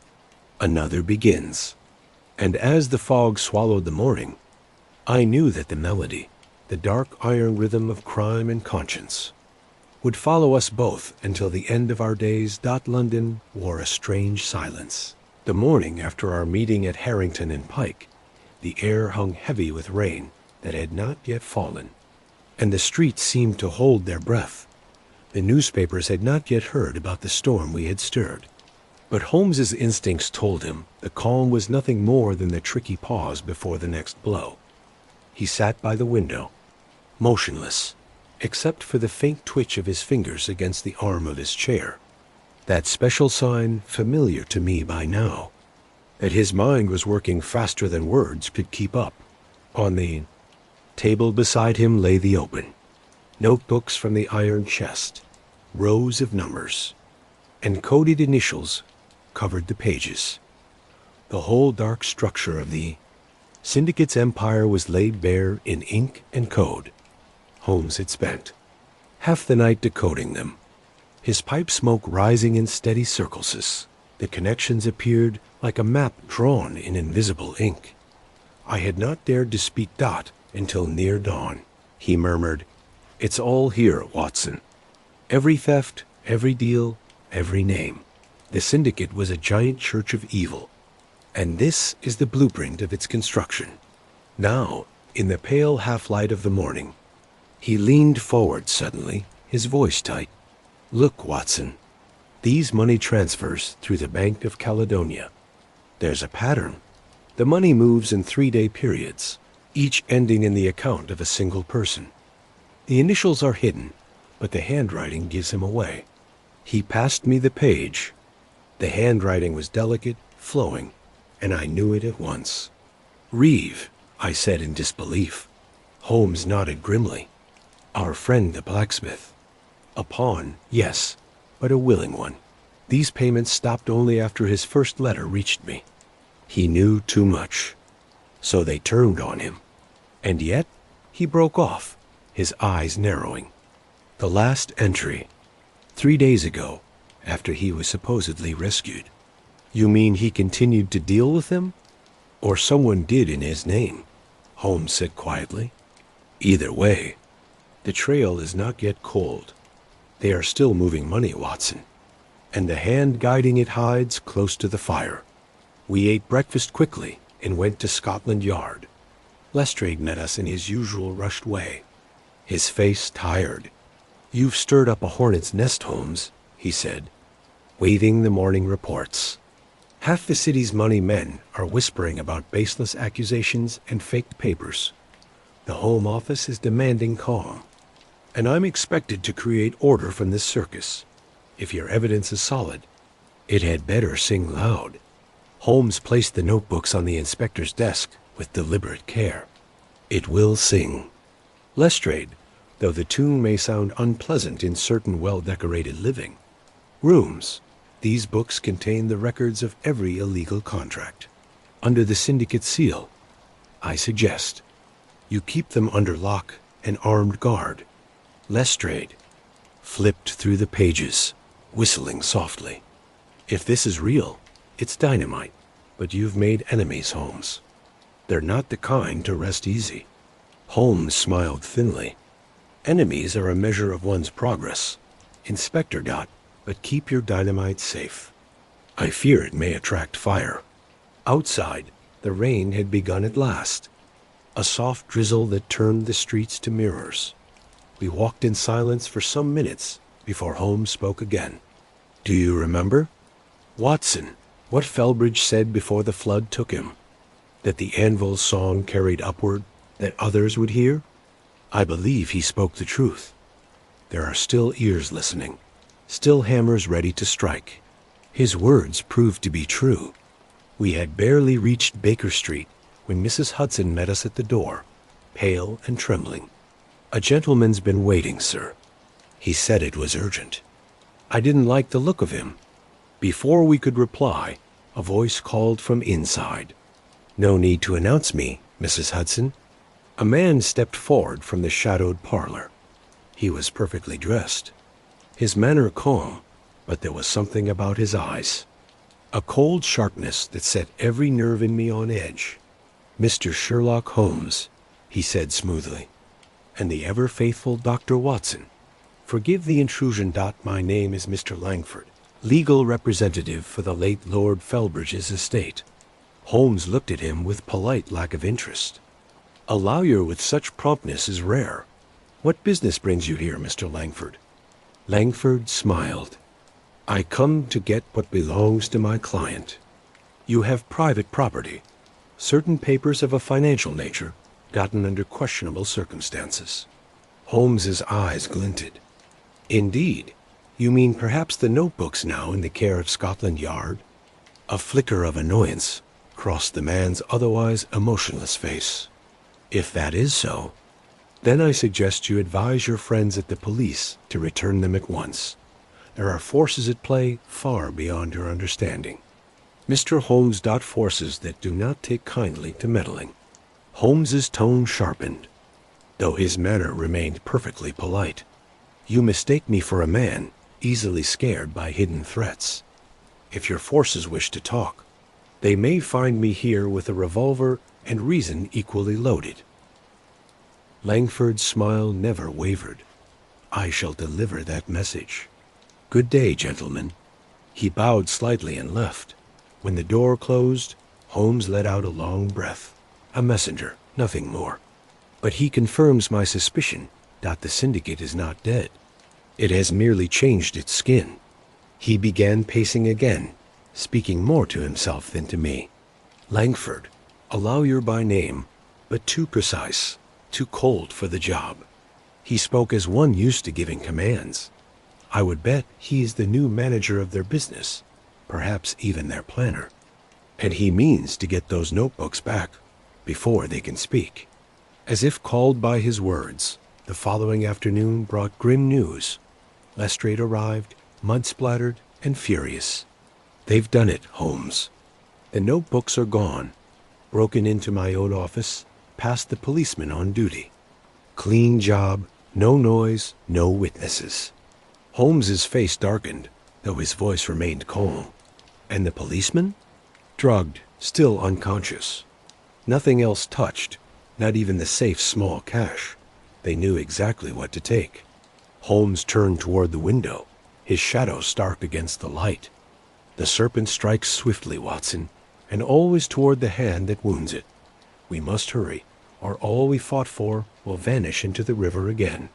another begins." And as the fog swallowed the morning, I knew that the melody, the dark iron rhythm of crime and conscience, would follow us both until the end of our days. London wore a strange silence. The morning after our meeting at Harrington and Pike, the air hung heavy with rain that had not yet fallen, and the streets seemed to hold their breath. The newspapers had not yet heard about the storm we had stirred. But Holmes's instincts told him the calm was nothing more than the tricky pause before the next blow. He sat by the window, motionless, except for the faint twitch of his fingers against the arm of his chair, that special sign familiar to me by now, that his mind was working faster than words could keep up. On the table beside him lay the open, notebooks from the iron chest, rows of numbers, and coded initials covered the pages. The whole dark structure of the syndicate's empire was laid bare in ink and code. Holmes had spent half the night decoding them, his pipe smoke rising in steady circles. The connections appeared like a map drawn in invisible ink. I had not dared to speak until near dawn. He murmured, "It's all here, Watson. Every theft, every deal, every name. The syndicate was a giant church of evil, and this is the blueprint of its construction." Now, in the pale half-light of the morning, he leaned forward suddenly, his voice tight. "Look, Watson, these money transfers through the Bank of Caledonia. There's a pattern. The money moves in 3-day periods, each ending in the account of a single person. The initials are hidden, but the handwriting gives him away." He passed me the page. The handwriting was delicate, flowing, and I knew it at once. "Reeve," I said in disbelief. Holmes nodded grimly. "Our friend the blacksmith. A pawn, yes, but a willing one. These payments stopped only after his first letter reached me. He knew too much, so they turned on him. And yet," he broke off, his eyes narrowing. "The last entry, 3 days ago, after he was supposedly rescued." "You mean he continued to deal with them? Or someone did in his name?" Holmes said quietly. "Either way, the trail is not yet cold. They are still moving money, Watson, and the hand guiding it hides close to the fire." We ate breakfast quickly and went to Scotland Yard. Lestrade met us in his usual rushed way, his face tired. "You've stirred up a hornet's nest, Holmes," he said, waving the morning reports. "Half the city's money men are whispering about baseless accusations and faked papers. The Home Office is demanding calm, and I'm expected to create order from this circus. If your evidence is solid, it had better sing loud." Holmes placed the notebooks on the inspector's desk with deliberate care. "It will sing. Lestrade, though the tune may sound unpleasant in certain well-decorated living rooms, these books contain the records of every illegal contract. Under the syndicate seal, I suggest you keep them under lock and armed guard." Lestrade flipped through the pages, whistling softly. "If this is real, it's dynamite, but you've made enemies, Holmes. They're not the kind to rest easy." Holmes smiled thinly. "Enemies are a measure of one's progress, Inspector Dot, but keep your dynamite safe. I fear it may attract fire." Outside, the rain had begun at last, a soft drizzle that turned the streets to mirrors. We walked in silence for some minutes before Holmes spoke again. "Do you remember, Watson, what Felbridge said before the flood took him? That the Anvil's song carried upward, that others would hear? I believe he spoke the truth. There are still ears listening, still hammers ready to strike. His words proved to be true. We had barely reached Baker Street when Mrs. Hudson met us at the door, pale and trembling. "A gentleman's been waiting, sir." He said it was urgent. I didn't like the look of him. Before we could reply, a voice called from inside. "No need to announce me, Mrs. Hudson." A man stepped forward from the shadowed parlor. He was perfectly dressed, his manner calm, but there was something about his eyes, a cold sharpness that set every nerve in me on edge. "Mr. Sherlock Holmes," he said smoothly, "and the ever-faithful Dr. Watson. Forgive the intrusion. My name is Mr. Langford, legal representative for the late Lord Felbridge's estate." Holmes looked at him with polite lack of interest. A lawyer with such promptness is rare. "What business brings you here, Mr. Langford?" Langford smiled. "I come to get what belongs to my client. You have private property, certain papers of a financial nature, gotten under questionable circumstances." Holmes's eyes glinted. "Indeed? You mean perhaps the notebooks now in the care of Scotland Yard?" A flicker of annoyance crossed the man's otherwise emotionless face. "If that is so, then I suggest you advise your friends at the police to return them at once. There are forces at play far beyond your understanding." Mr. Holmes. Forces that do not take kindly to meddling. Holmes's tone sharpened, though his manner remained perfectly polite. "You mistake me for a man easily scared by hidden threats. If your forces wish to talk, they may find me here with a revolver and reason equally loaded." Langford's smile never wavered. "I shall deliver that message. Good day, gentlemen." He bowed slightly and left. When the door closed, Holmes let out a long breath. "A messenger, nothing more. But he confirms my suspicion that the syndicate is not dead. It has merely changed its skin." He began pacing again, speaking more to himself than to me. "Langford, a lawyer by name, but too precise, too cold for the job." He spoke as one used to giving commands. "I would bet he is the new manager of their business, perhaps even their planner. And he means to get those notebooks back before they can speak." As if called by his words, the following afternoon brought grim news. Lestrade arrived, mud-splattered and furious. "They've done it, Holmes. The notebooks are gone, broken into my own office, past the policeman on duty. Clean job, no noise, no witnesses." Holmes's face darkened, though his voice remained calm. "And the policeman?" "Drugged, still unconscious. Nothing else touched, not even the safe's small cash. They knew exactly what to take." Holmes turned toward the window, his shadow stark against the light. "The serpent strikes swiftly, Watson, and always toward the hand that wounds it. We must hurry, or all we fought for will vanish into the river again."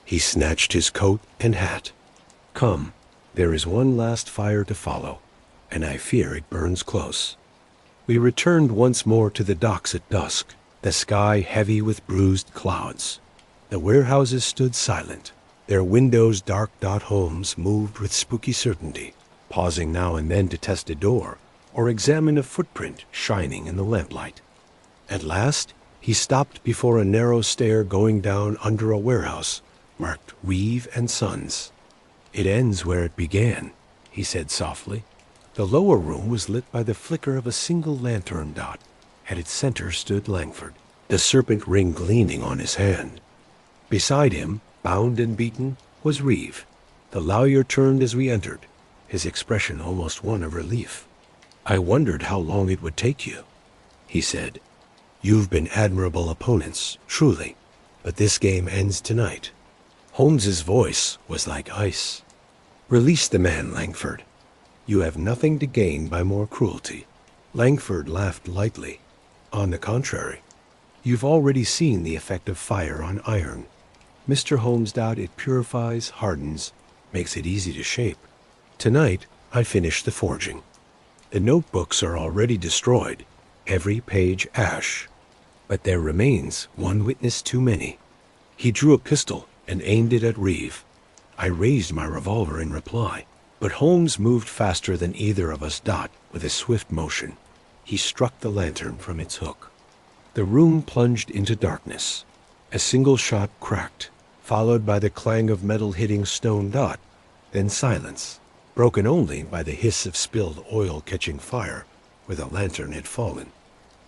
He snatched his coat and hat. "Come, there is one last fire to follow, and I fear it burns close." We returned once more to the docks at dusk, the sky heavy with bruised clouds. The warehouses stood silent, their windows dark. Holmes moved with spooky certainty, pausing now and then to test a door or examine a footprint shining in the lamplight. At last, he stopped before a narrow stair going down under a warehouse marked Reeve and Sons. "It ends where it began," he said softly. The lower room was lit by the flicker of a single lantern. At its center stood Langford, the serpent ring gleaming on his hand. Beside him, bound and beaten, was Reeve. The lawyer turned as we entered, his expression almost one of relief. "I wondered how long it would take you," he said. "You've been admirable opponents, truly, but this game ends tonight." Holmes's voice was like ice. "Release the man, Langford. You have nothing to gain by more cruelty." Langford laughed lightly. "On the contrary, you've already seen the effect of fire on iron. Mr. Holmes, it purifies, hardens, makes it easy to shape. Tonight, I finish the forging. The notebooks are already destroyed, every page ash. But there remains one witness too many." He drew a pistol and aimed it at Reeve. I raised my revolver in reply, but Holmes moved faster than either of us. With a swift motion, he struck the lantern from its hook. The room plunged into darkness. A single shot cracked, followed by the clang of metal hitting stone. Then silence, broken only by the hiss of spilled oil catching fire where the lantern had fallen.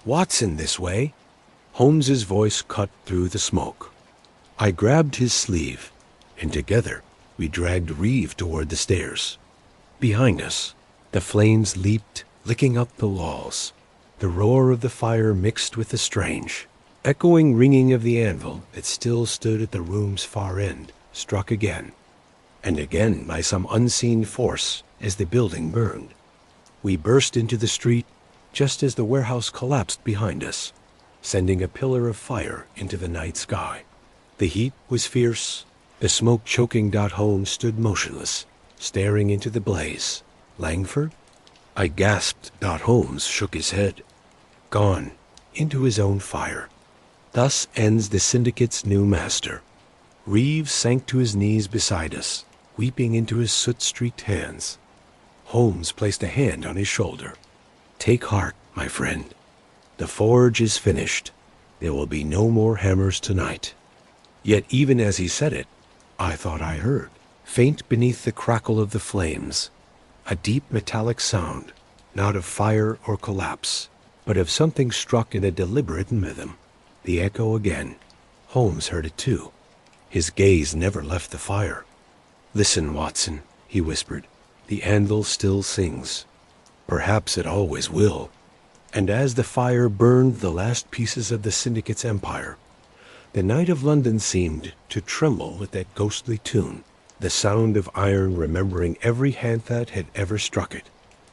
"Watson, this way!" Holmes's voice cut through the smoke. I grabbed his sleeve, and together we dragged Reeve toward the stairs. Behind us, the flames leaped, licking up the walls. The roar of the fire mixed with the strange, echoing ringing of the anvil that still stood at the room's far end struck again, and again by some unseen force as the building burned. We burst into the street just as the warehouse collapsed behind us, sending a pillar of fire into the night sky. The heat was fierce, the smoke choking. Holmes stood motionless, staring into the blaze. "Langford?" I gasped. Holmes shook his head. "Gone into his own fire. Thus ends the syndicate's new master." Reeves sank to his knees beside us, weeping into his soot-streaked hands. Holmes placed a hand on his shoulder. "Take heart, my friend. The forge is finished. There will be no more hammers tonight." Yet even as he said it, I thought I heard, faint beneath the crackle of the flames, a deep metallic sound, not of fire or collapse, but of something struck in a deliberate rhythm. The echo again. Holmes heard it too. His gaze never left the fire. "Listen, Watson," he whispered. "The anvil still sings. Perhaps it always will." And as the fire burned the last pieces of the syndicate's empire, the night of London seemed to tremble with that ghostly tune, the sound of iron remembering every hand that had ever struck it,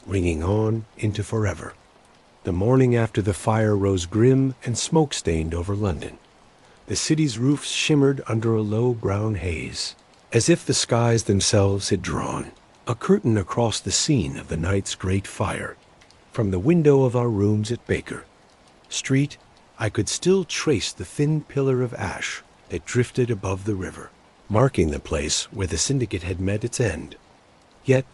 ringing on into forever. The morning after the fire rose grim and smoke-stained over London. The city's roofs shimmered under a low brown haze, as if the skies themselves had drawn a curtain across the scene of the night's great fire. From the window of our rooms at Baker Street, I could still trace the thin pillar of ash that drifted above the river, marking the place where the syndicate had met its end. Yet,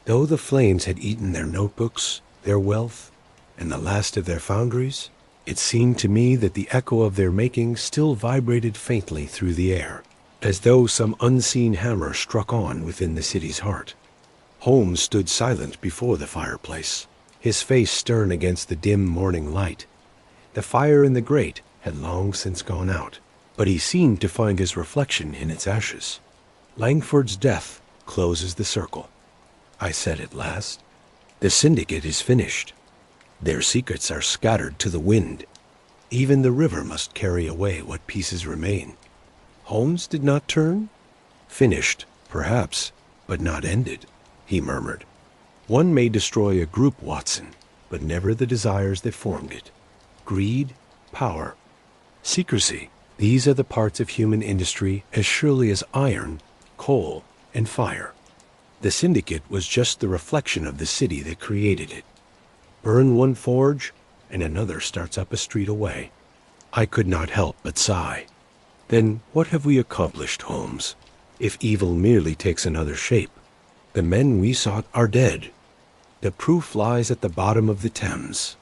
though the flames had eaten their notebooks, their wealth, and the last of their foundries, it seemed to me that the echo of their making still vibrated faintly through the air, as though some unseen hammer struck on within the city's heart. Holmes stood silent before the fireplace, his face stern against the dim morning light. The fire in the grate had long since gone out, but he seemed to find his reflection in its ashes. "Langford's death closes the circle," I said at last. "The syndicate is finished. Their secrets are scattered to the wind. Even the river must carry away what pieces remain." Holmes did not turn. "Finished, perhaps, but not ended," he murmured. "One may destroy a group, Watson, but never the desires that formed it. Greed, power, secrecy, these are the parts of human industry as surely as iron, coal, and fire. The syndicate was just the reflection of the city that created it. Burn one forge, and another starts up a street away." I could not help but sigh. "Then what have we accomplished, Holmes, if evil merely takes another shape? The men we sought are dead. The proof lies at the bottom of the Thames.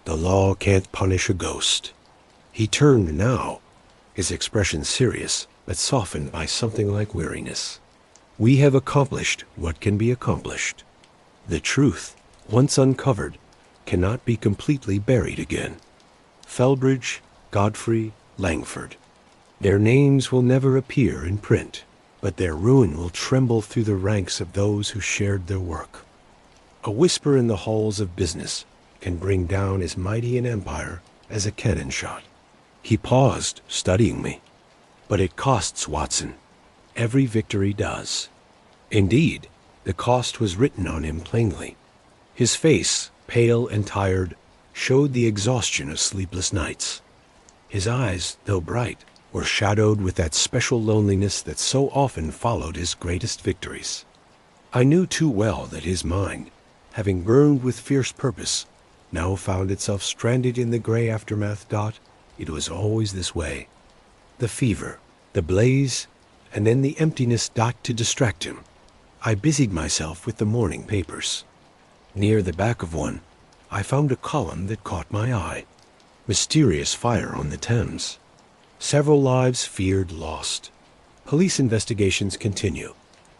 The law can't punish a ghost." He turned now, his expression serious, but softened by something like weariness. "We have accomplished what can be accomplished. The truth, once uncovered, cannot be completely buried again. Felbridge, Godfrey, Langford. Their names will never appear in print, but their ruin will tremble through the ranks of those who shared their work. A whisper in the halls of business can bring down as mighty an empire as a cannon shot." He paused, studying me. "But it costs, Watson. Every victory does." Indeed, the cost was written on him plainly. His face, pale and tired, showed the exhaustion of sleepless nights. His eyes, though bright, were shadowed with that special loneliness that so often followed his greatest victories. I knew too well that his mind, having burned with fierce purpose, now found itself stranded in the gray aftermath. It was always this way. The fever, the blaze, and then the emptiness to distract him. I busied myself with the morning papers. Near the back of one, I found a column that caught my eye. Mysterious fire on the Thames. Several lives feared lost. Police investigations continue.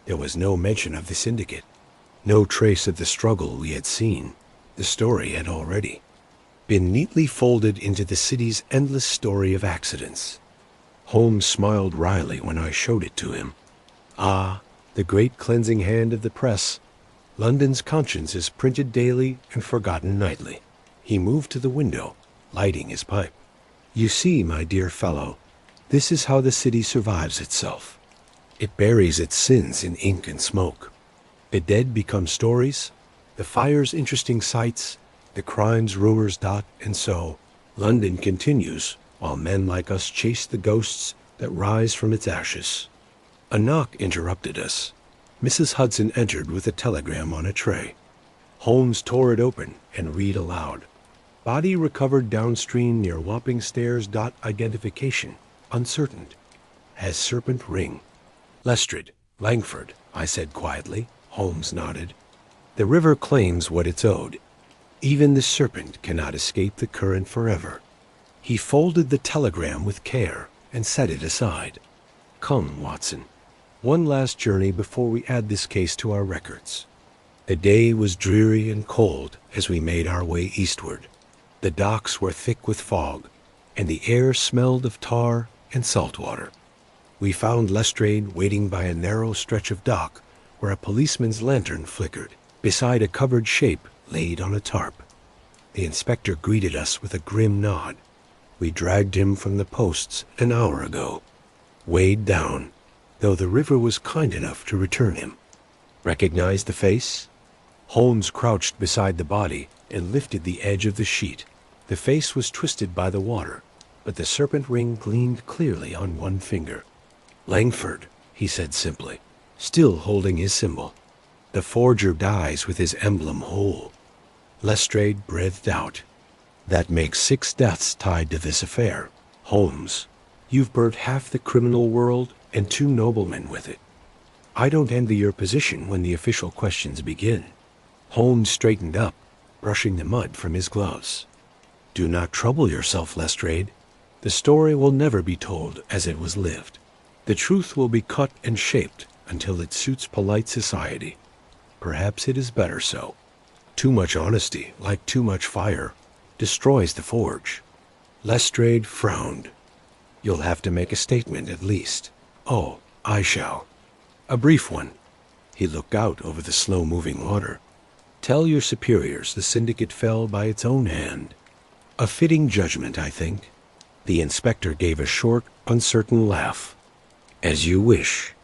There was no mention of the syndicate. No trace of the struggle we had seen. The story had already been neatly folded into the city's endless story of accidents. Holmes smiled wryly when I showed it to him. Ah, the great cleansing hand of the press. London's conscience is printed daily and forgotten nightly. He moved to the window, lighting his pipe. You see, my dear fellow, this is how the city survives itself. It buries its sins in ink and smoke. The dead become stories, the fires interesting sights, the crimes rumors. And so, London continues, while men like us chase the ghosts that rise from its ashes. A knock interrupted us. Mrs. Hudson entered with a telegram on a tray. Holmes tore it open and read aloud. Body recovered downstream near Wapping Stairs. Identification uncertain. Has serpent ring. Lestrade, Langford, I said quietly. Holmes nodded. The river claims what it's owed. Even the serpent cannot escape the current forever. He folded the telegram with care and set it aside. Come, Watson. One last journey before we add this case to our records. The day was dreary and cold as we made our way eastward. The docks were thick with fog, and the air smelled of tar and salt water. We found Lestrade waiting by a narrow stretch of dock where a policeman's lantern flickered, beside a covered shape laid on a tarp. The inspector greeted us with a grim nod. We dragged him from the posts an hour ago, weighed down, though the river was kind enough to return him. Recognize the face? Holmes crouched beside the body and lifted the edge of the sheet. The face was twisted by the water, but the serpent ring gleamed clearly on one finger. Langford, he said simply, still holding his symbol. The forger dies with his emblem whole. Lestrade breathed out. That makes 6 deaths tied to this affair. Holmes, you've burnt half the criminal world and 2 noblemen with it. I don't envy your position when the official questions begin. Holmes straightened up, brushing the mud from his gloves. Do not trouble yourself, Lestrade. The story will never be told as it was lived. The truth will be cut and shaped until it suits polite society. Perhaps it is better so. Too much honesty, like too much fire, destroys the forge. Lestrade frowned. You'll have to make a statement at least. Oh, I shall. A brief one. He looked out over the slow-moving water. Tell your superiors the syndicate fell by its own hand. A fitting judgment, I think. The inspector gave a short, uncertain laugh. As you wish.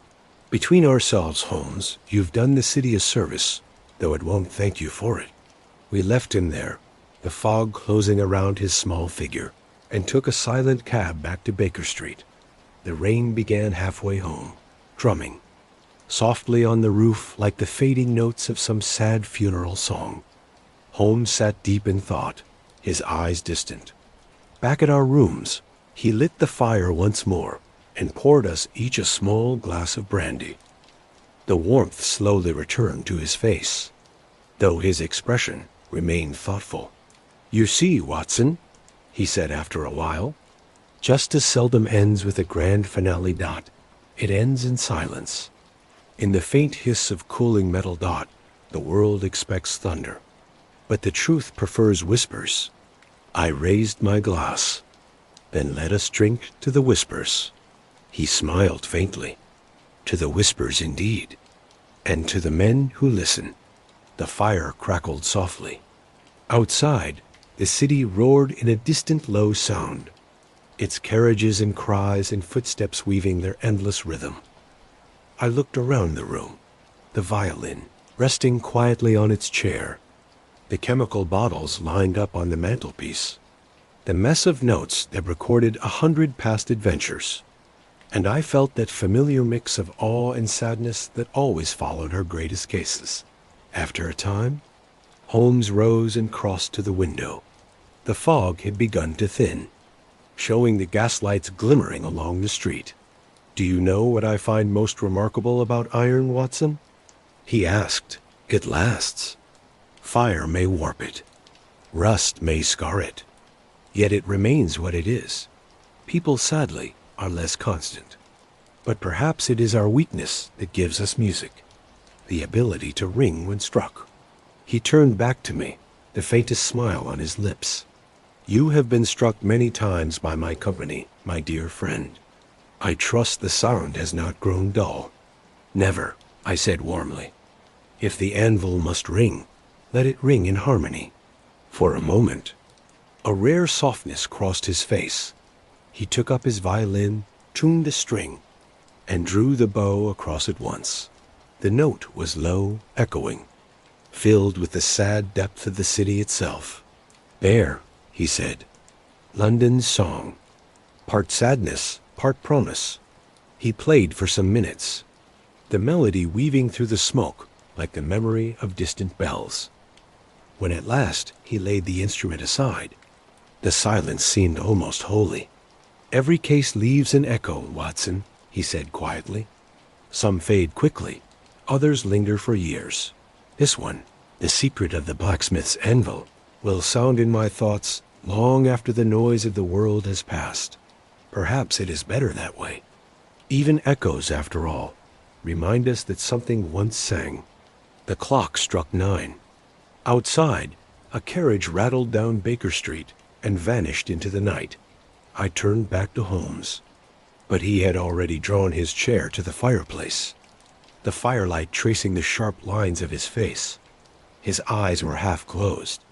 Between ourselves, Holmes, you've done the city a service, though it won't thank you for it. We left him there, the fog closing around his small figure, and took a silent cab back to Baker Street. The rain began halfway home, drumming, softly on the roof like the fading notes of some sad funeral song. Holmes sat deep in thought, his eyes distant. Back at our rooms, he lit the fire once more and poured us each a small glass of brandy. The warmth slowly returned to his face, though his expression remained thoughtful. You see, Watson, he said after a while, justice seldom ends with a grand finale. It ends in silence. In the faint hiss of cooling metal. The world expects thunder, but the truth prefers whispers. I raised my glass. Then let us drink to the whispers. He smiled faintly. To the whispers indeed, and to the men who listen. The fire crackled softly. Outside, the city roared in a distant low sound, its carriages and cries and footsteps weaving their endless rhythm. I looked around the room, the violin resting quietly on its chair, the chemical bottles lined up on the mantelpiece, the mess of notes that recorded 100 past adventures, and I felt that familiar mix of awe and sadness that always followed her greatest cases. After a time, Holmes rose and crossed to the window. The fog had begun to thin, showing the gaslights glimmering along the street. Do you know what I find most remarkable about iron, Watson? He asked. It lasts. Fire may warp it. Rust may scar it. Yet it remains what it is. People, sadly, are less constant. But perhaps it is our weakness that gives us music, the ability to ring when struck. He turned back to me, the faintest smile on his lips. You have been struck many times by my company, my dear friend. I trust the sound has not grown dull. Never, I said warmly. If the anvil must ring, let it ring in harmony. For a moment, a rare softness crossed his face. He took up his violin, tuned a string, and drew the bow across it once. The note was low, echoing, filled with the sad depth of the city itself. There, he said, London's song, part sadness, part promise. He played for some minutes, the melody weaving through the smoke like the memory of distant bells. When at last he laid the instrument aside, the silence seemed almost holy. Every case leaves an echo, Watson, he said quietly. Some fade quickly, others linger for years. This one, the secret of the blacksmith's anvil, will sound in my thoughts long after the noise of the world has passed. Perhaps it is better that way. Even echoes, after all, remind us that something once sang. The clock struck 9. Outside, a carriage rattled down Baker Street and vanished into the night. I turned back to Holmes, but he had already drawn his chair to the fireplace, the firelight tracing the sharp lines of his face. His eyes were half closed,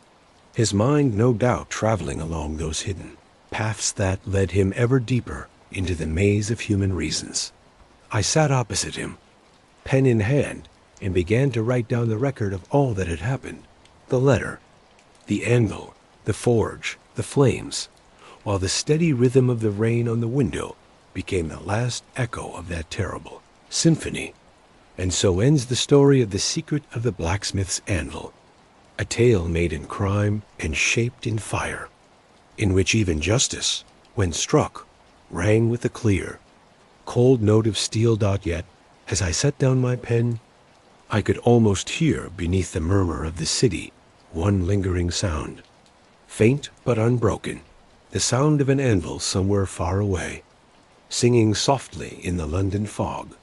his mind no doubt traveling along those hidden paths that led him ever deeper into the maze of human reasons. I sat opposite him, pen in hand, and began to write down the record of all that had happened. The letter, the anvil, the forge, the flames, while the steady rhythm of the rain on the window became the last echo of that terrible symphony. And so ends the story of the secret of the blacksmith's anvil, a tale made in crime and shaped in fire, in which even justice, when struck, rang with a clear, cold note of steel. Yet, as I set down my pen, I could almost hear beneath the murmur of the city one lingering sound, faint but unbroken, the sound of an anvil somewhere far away, singing softly in the London fog.